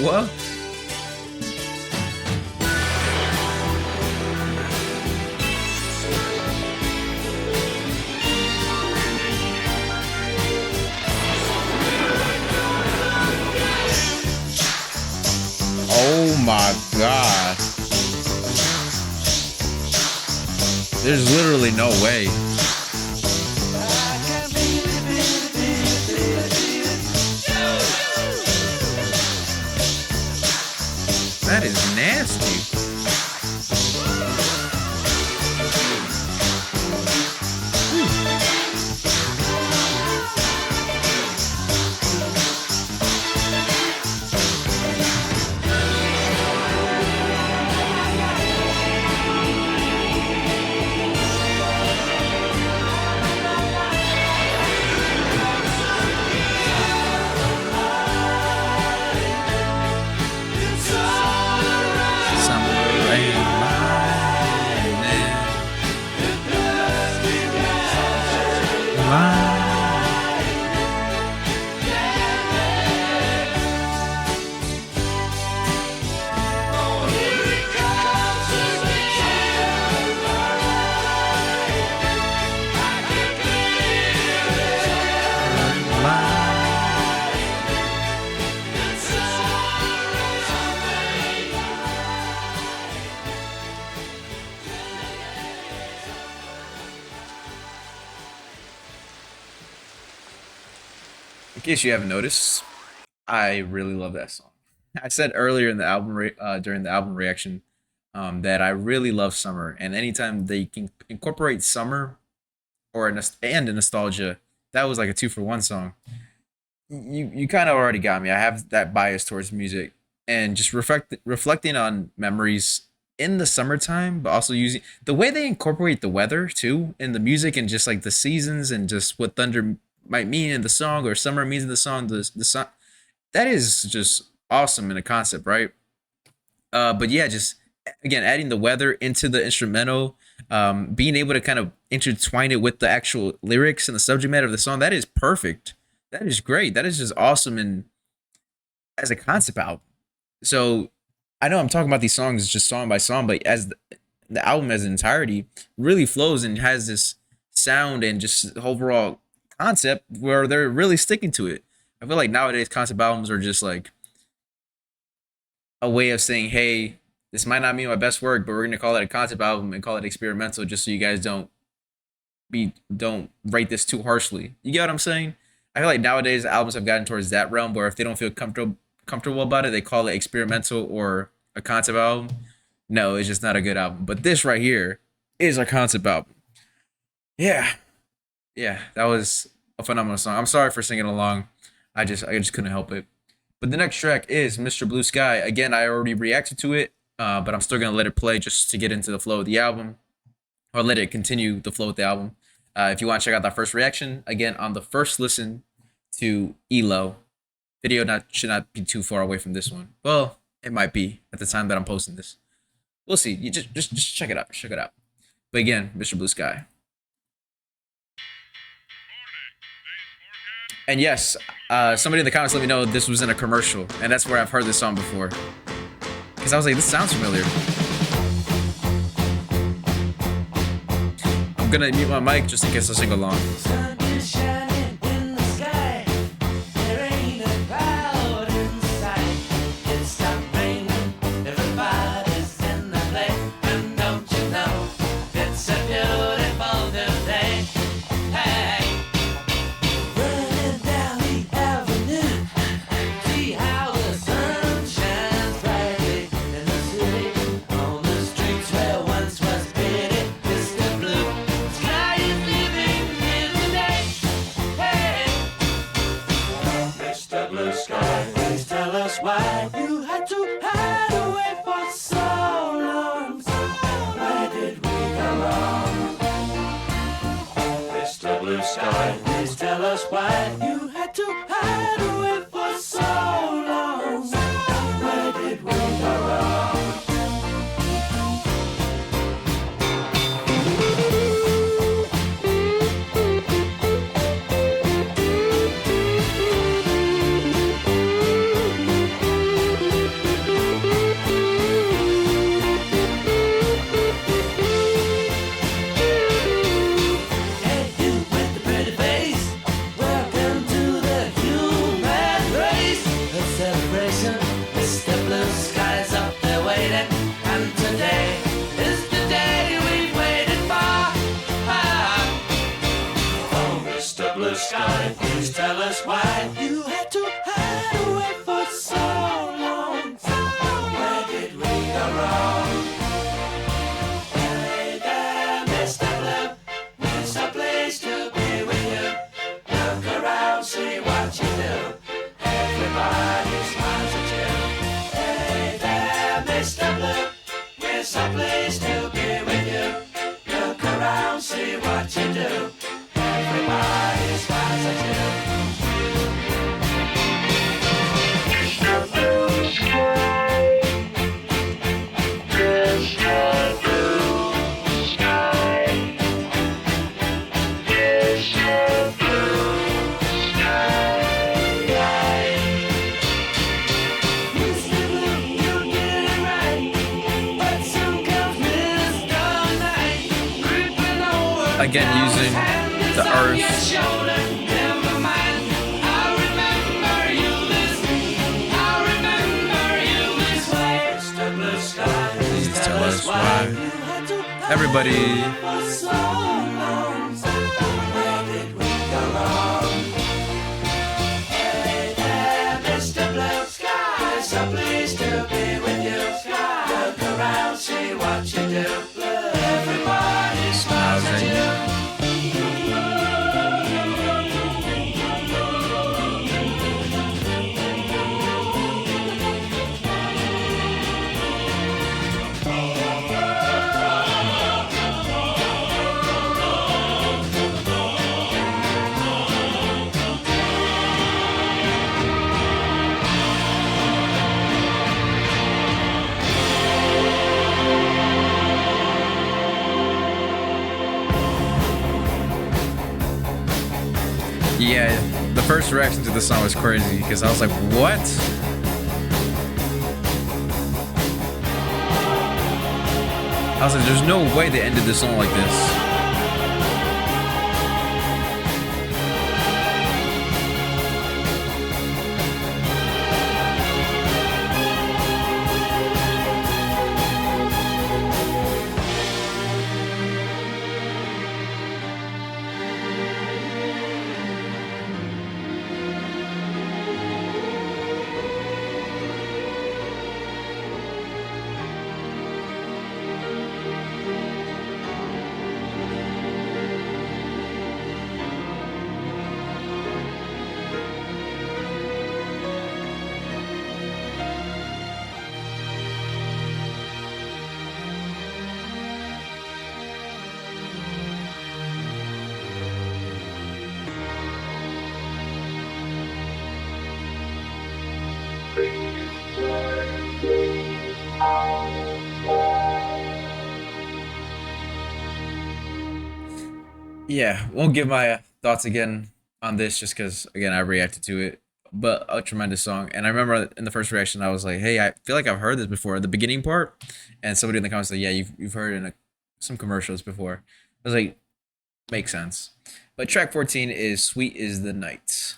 what? Oh my god. There's literally no way. That is nasty. In case you haven't noticed, I really love that song. I said earlier in the during the album reaction, that I really love summer, and anytime they can incorporate summer or and a nostalgia, that was like a 2-for-1 song. You kind of already got me. I have that bias towards music, and just reflecting on memories in the summertime, but also using the way they incorporate the weather too in the music, and just like the seasons and just what thunder might mean in the song or summer means in the song. The sun, that is just awesome in a concept, right? But yeah, just again adding the weather into the instrumental, being able to kind of intertwine it with the actual lyrics and the subject matter of the song. That is perfect. That is great. That is just awesome and as a concept album. So I know I'm talking about these songs just song by song, but as the album as an entirety really flows and has this sound and just overall concept where they're really sticking to it. I feel like nowadays concept albums are just like a way of saying, hey, this might not be my best work, but we're gonna call it a concept album and call it experimental just so you guys don't rate this too harshly. You get what I'm saying? I feel like nowadays albums have gotten towards that realm where if they don't feel comfortable about it, they call it experimental or a concept album. No, it's just not a good album. But this right here is a concept album. Yeah. Yeah, that was a phenomenal song. I'm sorry for singing along. I just couldn't help it. But the next track is Mr. Blue Sky. Again, I already reacted to it, but I'm still gonna let it play just to get into the flow of the album, or let it continue the flow of the album. If you want to check out that first reaction, again on the first listen to ELO, video should not be too far away from this one. Well, it might be at the time that I'm posting this. We'll see. You just check it out. Check it out. But again, Mr. Blue Sky. And yes, somebody in the comments let me know this was in a commercial, and that's where I've heard this song before. Because I was like, this sounds familiar. I'm gonna mute my mic just in case I sing along. Why you had to hide away for so long? Where did we go wrong? Mr. Blue Sky, please tell us why you had to hide away for so long. Where did we go wrong? Please tell us why you had to hide away for so long. Where did we go wrong? Hey there, Mr. Blue, it's a place to be with you. Look around, see what you do. Everybody smiles at you. Hey there, Mr. Blue, it's a place to be with you. Look around, see what you do. Everybody smiles at you. Again, using the earth. Please tell us why. Everybody. Pleased to be with you. Look around, see what you do. Everybody smiles at you. Yeah, the first reaction to the song was crazy because I was like, what? I was like, there's no way they ended this song like this. Yeah, won't give my thoughts again on this just because, again, I reacted to it. But a tremendous song. And I remember in the first reaction, I was like, hey, I feel like I've heard this before, the beginning part. And somebody in the comments said, yeah, you've heard it in some commercials before. I was like, makes sense. But track 14 is Sweet is the Night.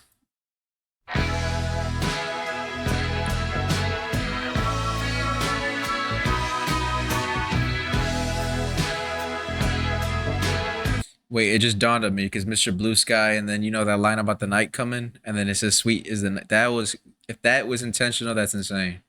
Wait, it just dawned on me because Mr. Blue Sky, and then you know that line about the night coming, and then it says "Sweet is the night." That was, if that was intentional, that's insane.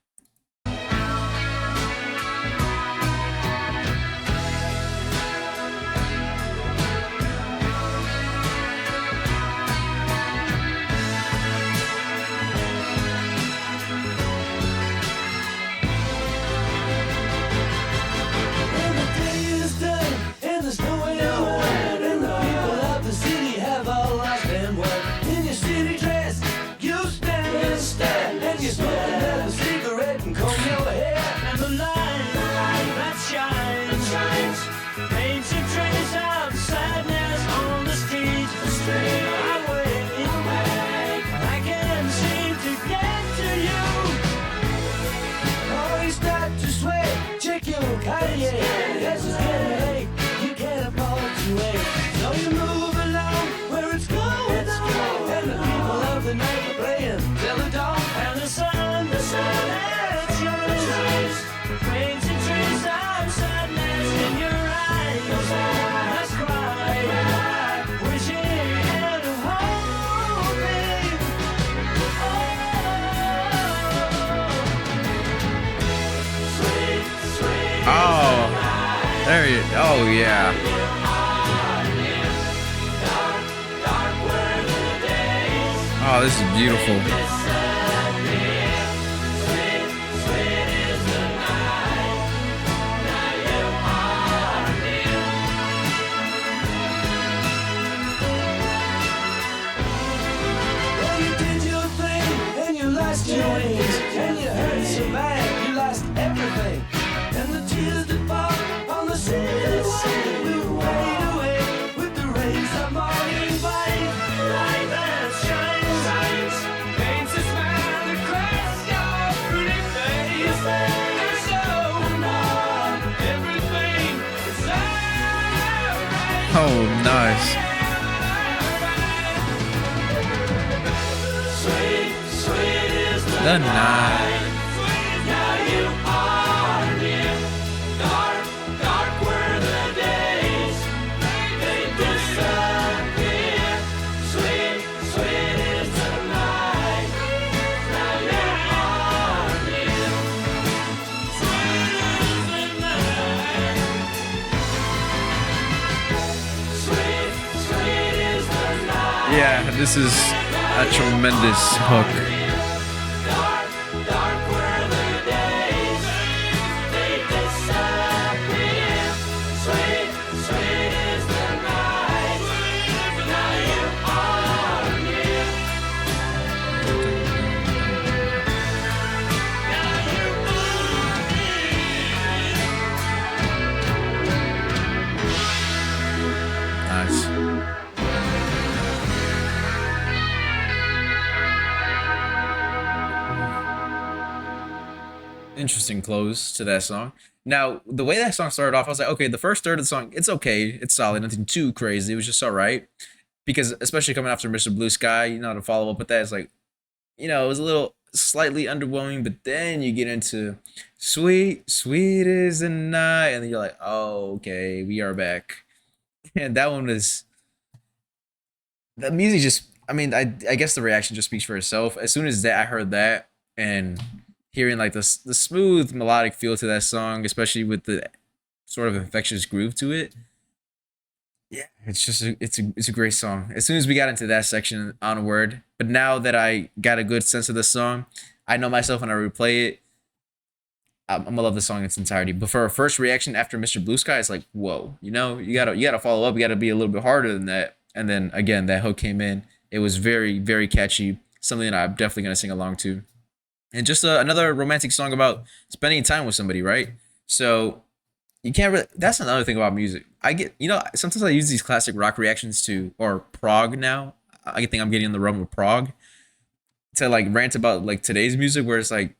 Oh, there you. Oh yeah. Oh, this is beautiful. Well, you did your thing, and you lost your wings, and you hurt so bad, you lost everything. And the tears that fall on the city will fade away with the rays of morning light. Light that shines, paints a smile across your pretty face. And everything is alright. Oh, nice. Sweet, sweet is the The night. Now you are near. Dark, dark were the days. They disappear. Sweet, sweet is the night. Now you are near. Sweet is the night. Sweet, sweet is the night. Yeah, this is a tremendous hook. Dark, dark were the days. They disappear. Sweet, sweet is the night. Now you are near. Now you are near. Nice. Interesting close to that song. Now, the way that song started off, I was like, okay, the first third of the song, it's okay, it's solid, nothing too crazy. It was just all right. Because especially coming after Mr. Blue Sky, to follow up with that, it's like, it was a little slightly underwhelming, but then you get into Sweet, Sweet is the Night, and then you're like, oh, okay, we are back. And that one was, the music just, I guess the reaction just speaks for itself. As soon as that I heard that and hearing like the smooth melodic feel to that song, especially with the sort of infectious groove to it. Yeah, it's just it's a great song. As soon as we got into that section onward, but now that I got a good sense of the song, I know myself when I replay it, I'm gonna love the song in its entirety. But for a first reaction after Mr. Blue Sky, it's like, whoa, you gotta follow up. You gotta be a little bit harder than that. And then again, that hook came in. It was very very catchy. Something that I'm definitely gonna sing along to. And just another romantic song about spending time with somebody, right? So you can't really. That's another thing about music. I get, sometimes I use these classic rock reactions to, or prog now. I think I'm getting in the realm of prog to like rant about like today's music, where it's like,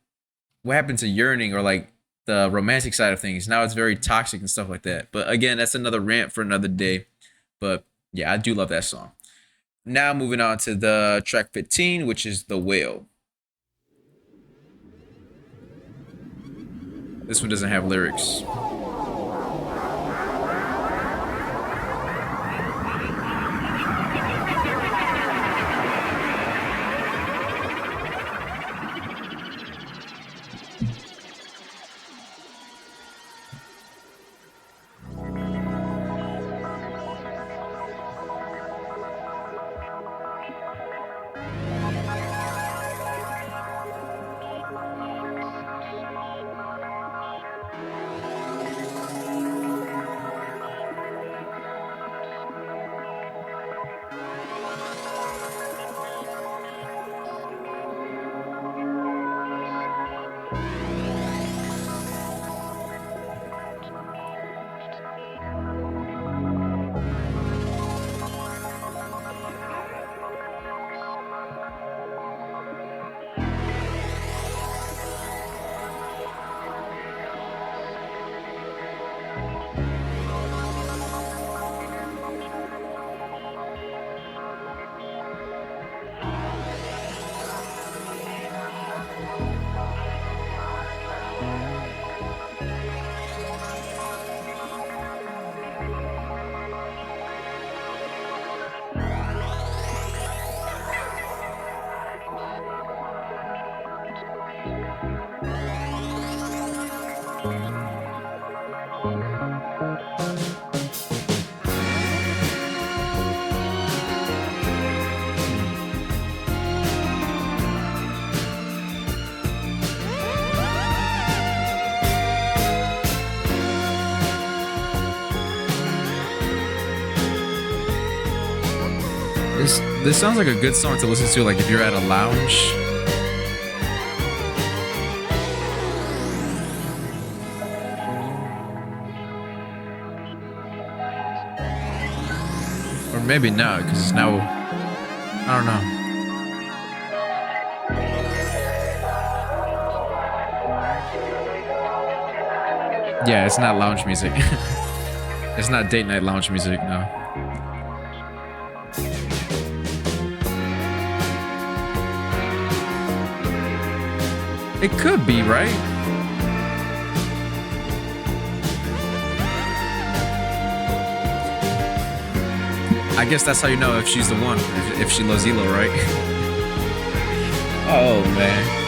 what happened to yearning or like the romantic side of things? Now it's very toxic and stuff like that. But again, that's another rant for another day. But yeah, I do love that song. Now moving on to the track 15, which is The Whale. This one doesn't have lyrics. This sounds like a good song to listen to, like if you're at a lounge. Or maybe not, because it's now, I don't know. Yeah, it's not lounge music. It's not date night lounge music, no. It could be, right? I guess that's how you know if she's the one, if she loves ELO, right? Oh, man.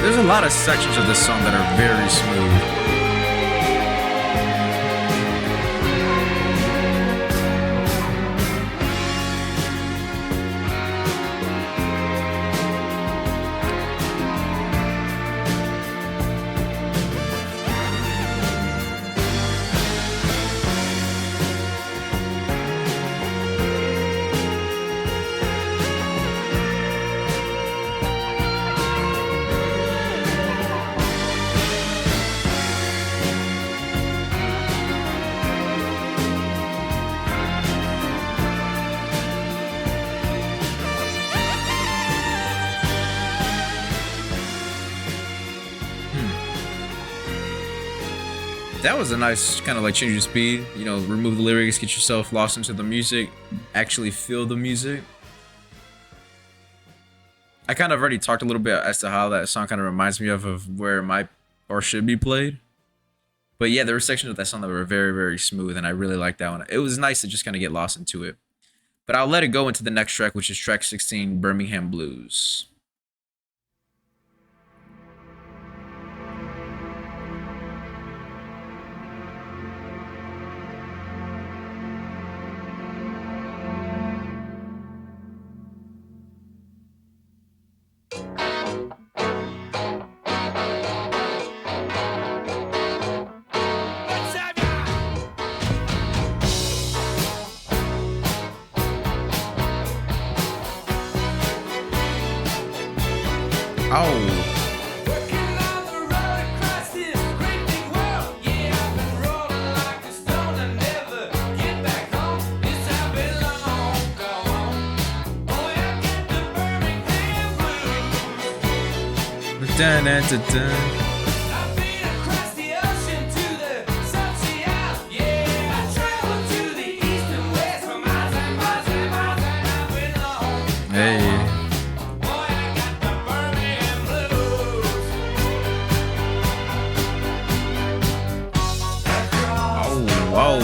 There's a lot of sections of this song that are very smooth. That was a nice kind of like change of speed, you know, remove the lyrics, get yourself lost into the music, actually feel the music. I kind of already talked a little bit as to how that song kind of reminds me of where it might or should be played. But yeah, there were sections of that song that were very, very smooth, and I really liked that one. It was nice to just kind of get lost into it. But I'll let it go into the next track, which is track 16, Birmingham Blues. Dun, dun, dun, dun. I've been across the ocean to the subsea out. Yeah, I traveled to the east and west for miles and miles and miles, and I've been home. Hey. Boy, I got the Birmingham blues. Oh, whoa.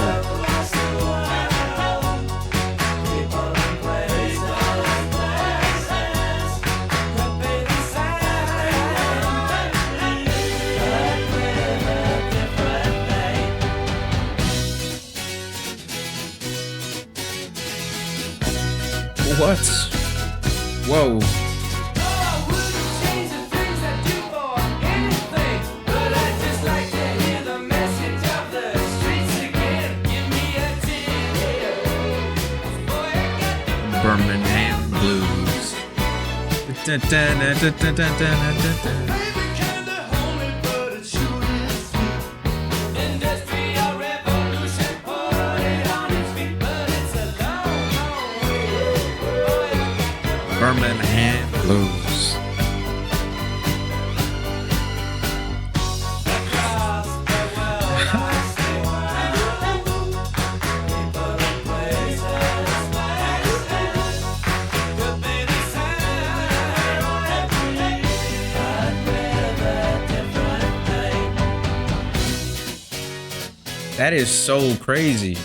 What? Whoa. Birmingham Blues. kinda homely, but it sure is sweet. Industrial revolution put it on its feet, but it's a long, long way. Birmingham Blues. Across the world, I see people and places, could be the same, but with a different name. That is so crazy.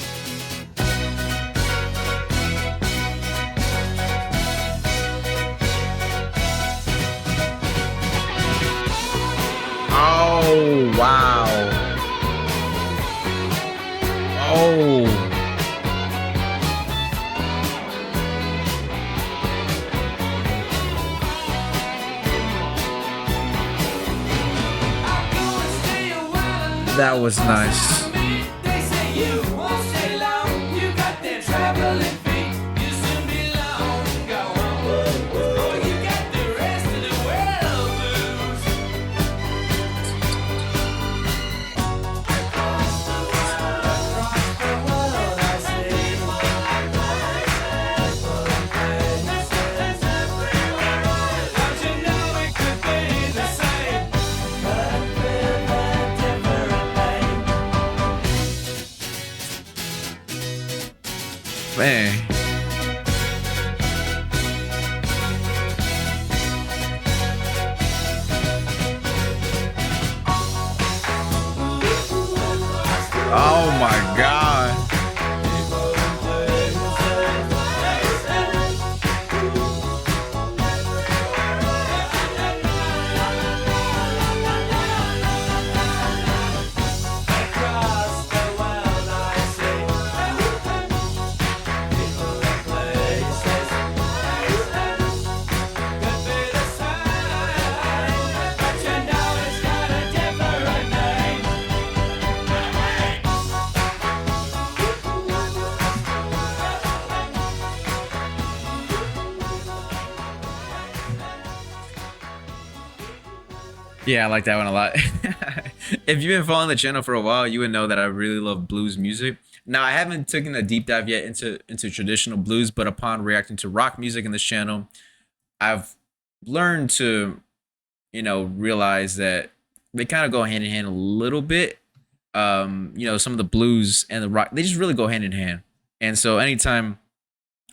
Oh, wow. Oh. That was nice. They say you won't stay long. You got their traveling feet. You soon be long gone. Oh, you got the rest of the world blues. Across the world, I see people and places everywhere. Don't you know it could be the same, but with a different name. Man. Oh my God. Across the world, I see people and places could be the same, but you know it's got a different name. Yeah, I like that one a lot. If you've been following the channel for a while, you would know that I really love blues music. Now, I haven't taken a deep dive yet into traditional blues, but upon reacting to rock music in this channel, I've learned to, realize that they kind of go hand in hand a little bit. Some of the blues and the rock, they just really go hand in hand. And so anytime,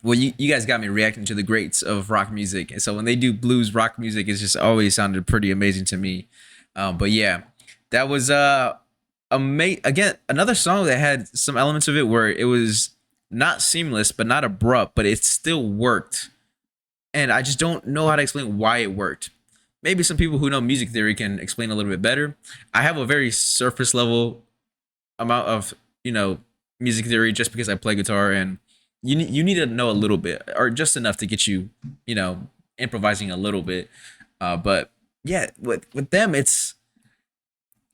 well, you guys got me reacting to the greats of rock music. And so when they do blues rock music, it's just always sounded pretty amazing to me. But yeah, that was again, another song that had some elements of it where it was not seamless, but not abrupt, but it still worked. And I just don't know how to explain why it worked. Maybe some people who know music theory can explain a little bit better. I have a very surface level amount of, music theory just because I play guitar, and you need to know a little bit, or just enough to get you, improvising a little bit. But yeah, with them, it's,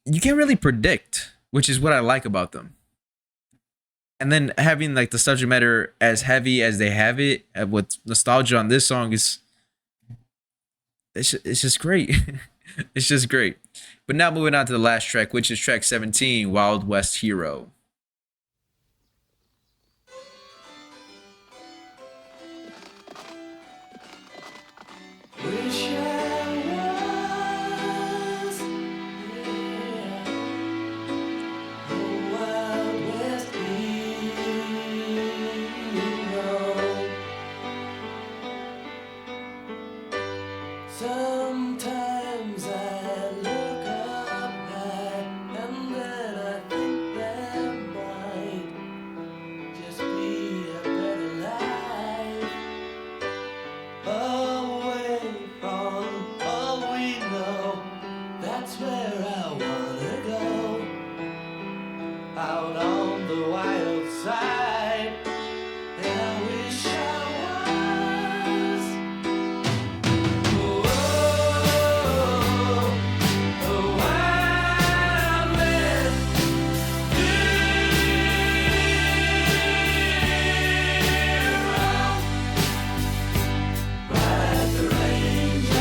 you can't really predict, which is what I like about them. And then having like the subject matter as heavy as they have it, with nostalgia on this song it's just great. It's just great. But now moving on to the last track, which is track 17, Wild West Hero. Wish I was, yeah, the Wild West hero. Sometimes I look up high, and then I think there might just be a better life. Away from all we know, that's where I wanna go. Out on the wild side, and I wish I was. Oh, the Wild West hero. Ride the range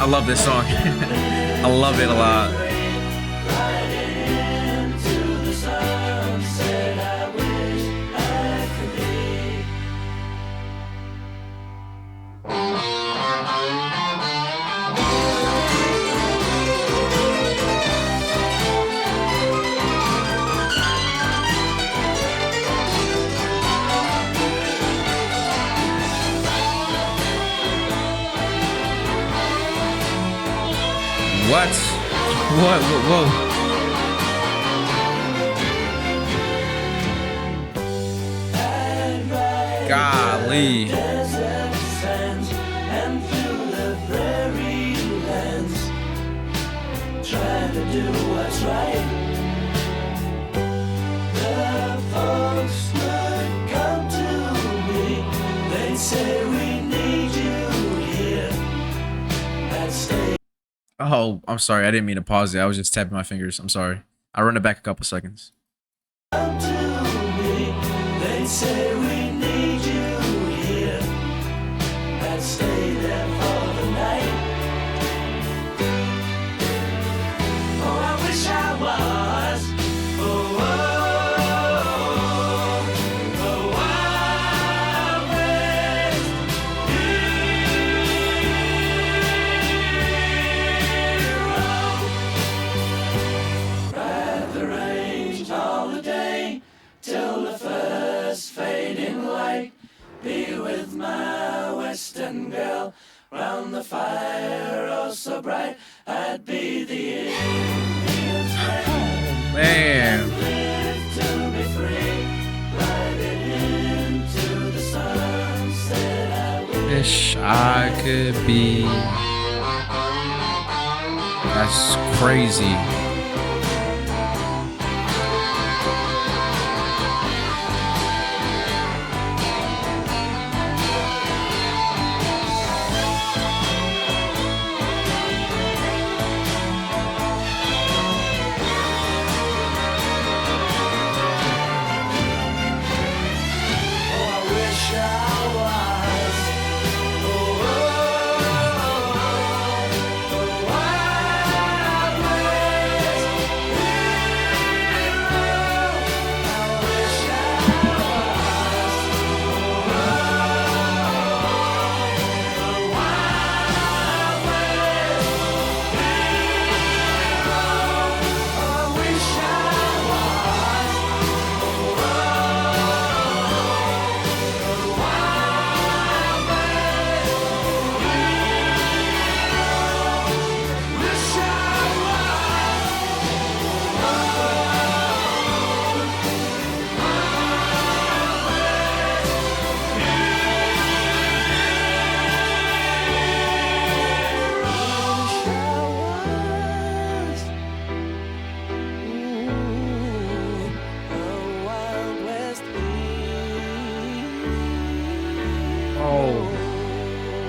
I love this song. I love it a lot. What? Whoa. Golly. Try to do what's right. The folks would come to me. They'd say we need you here. I'd stay. Oh, I'm sorry. I didn't mean to pause it. I was just tapping my fingers. I'm sorry. I'll run it back a couple seconds. Come to me. They'd say we need you here. I'd stay there for the night. Oh, I wish I was. Oh, Wild West hero. Ride the range all the day till the first fading light. Be with my western girl round the fire, oh so bright. I'd be the Indian's friend. Man. Live to be free, riding into the sunset. I Wish I could be. That's crazy.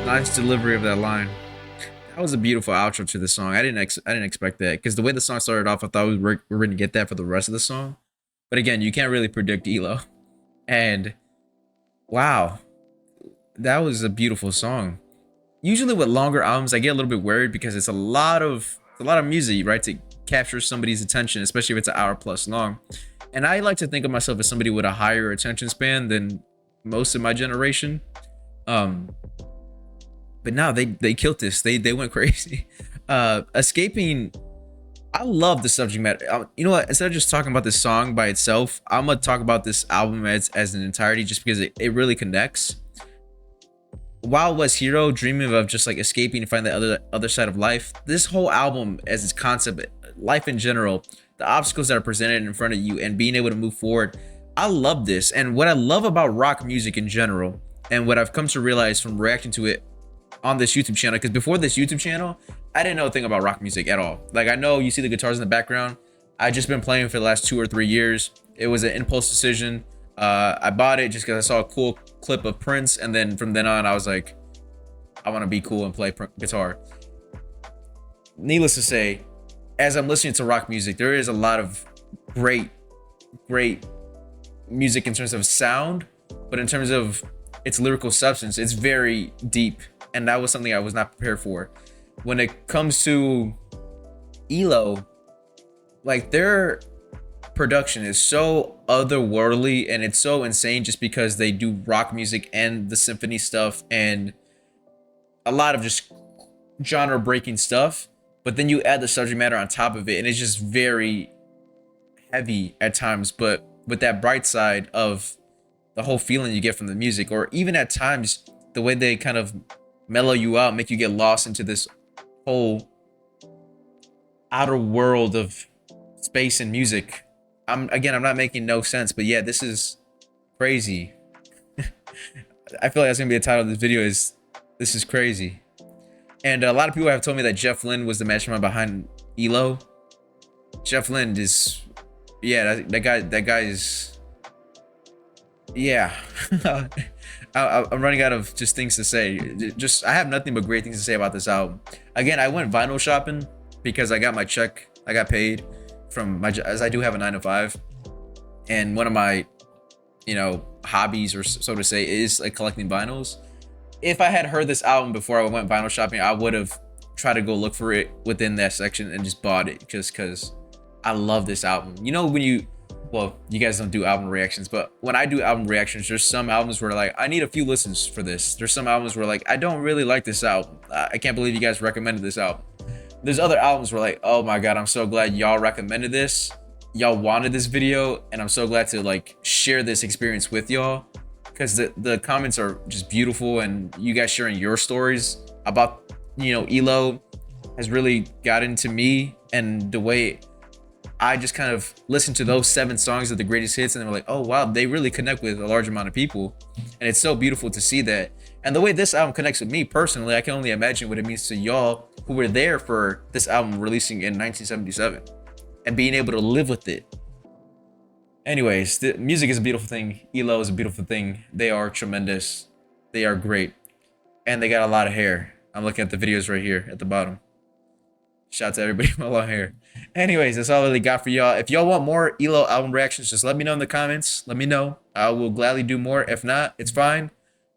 Nice delivery of that line. That was a beautiful outro to the song. I didn't expect that, because the way the song started off, I thought we were going to get that for the rest of the song. But again, you can't really predict ELO. And wow, that was a beautiful song. Usually with longer albums, I get a little bit worried because it's a lot of music, right, to capture somebody's attention, especially if it's an hour plus long. And I like to think of myself as somebody with a higher attention span than most of my generation. But now they killed this. They went crazy. Escaping. I love the subject matter. You know what? Instead of just talking about this song by itself, I'm gonna talk about this album as an entirety, just because it really connects. Wild West Hero, dreaming of just like escaping and finding the other side of life. This whole album, as its concept, life in general, the obstacles that are presented in front of you, and being able to move forward. I love this. And what I love about rock music in general, and what I've come to realize from reacting to it on this YouTube channel, because before this YouTube channel, I didn't know a thing about rock music at all. Like, I know you see the guitars in the background. I just been playing for the last 2 or 3 years. It was an impulse decision. I bought it just because I saw a cool clip of Prince, and then from then on, I was like, I want to be cool and play guitar. Needless to say, as I'm listening to rock music, there is a lot of great music in terms of sound, but in terms of its lyrical substance, it's very deep, and that was something I was not prepared for. when it comes to ELO, like their production is so otherworldly and it's so insane just because they do rock music and the symphony stuff and a lot of just genre breaking stuff, but then you add the subject matter on top of it and it's just very heavy at times, but with that bright side of the whole feeling you get from the music, or even at times the way they kind of mellow you out, make you get lost into this whole outer world of space and music. I'm not making no sense, but yeah, this is crazy. I feel like that's gonna be the title of this video, is this is crazy. And a lot of people have told me that Jeff Lynne was the mastermind behind ELO. Jeff Lynne is, yeah, that guy is, yeah. I'm running out of just things to say. I have nothing but great things to say about this album. Again, I went vinyl shopping because I got my check. I got paid from my, as I do have a 9 to 5, and one of my, you know, hobbies, or so to say, is like collecting vinyls. If I had heard this album before I went vinyl shopping, I would have tried to go look for it within that section and just bought it, just because I love this album. You know, when you, well, you guys don't do album reactions, but when I do album reactions, there's some albums where like, I need a few listens for this. There's some albums where like, I don't really like this album. I can't believe you guys recommended this album. There's other albums where like, oh my God, I'm so glad y'all recommended this. Y'all wanted this video, and I'm so glad to like share this experience with y'all, because the comments are just beautiful, and you guys sharing your stories about, you know, ELO has really gotten to me, and the way I just kind of listened to those 7 songs of the greatest hits, and they were like, oh wow, they really connect with a large amount of people, and it's so beautiful to see that. And the way this album connects with me personally, I can only imagine what it means to y'all who were there for this album releasing in 1977 and being able to live with it. Anyways, the music is a beautiful thing. ELO is a beautiful thing. They are tremendous. They are great. And they got a lot of hair. I'm looking at the videos right here at the bottom. Shout out to everybody with long hair. Anyways, that's all I really got for y'all. If y'all want more ELO album reactions, just let me know in the comments. Let me know. I will gladly do more. If not, it's fine.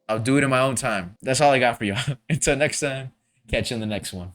I'll do it in my own time. That's all I got for y'all. Until next time, catch you in the next one.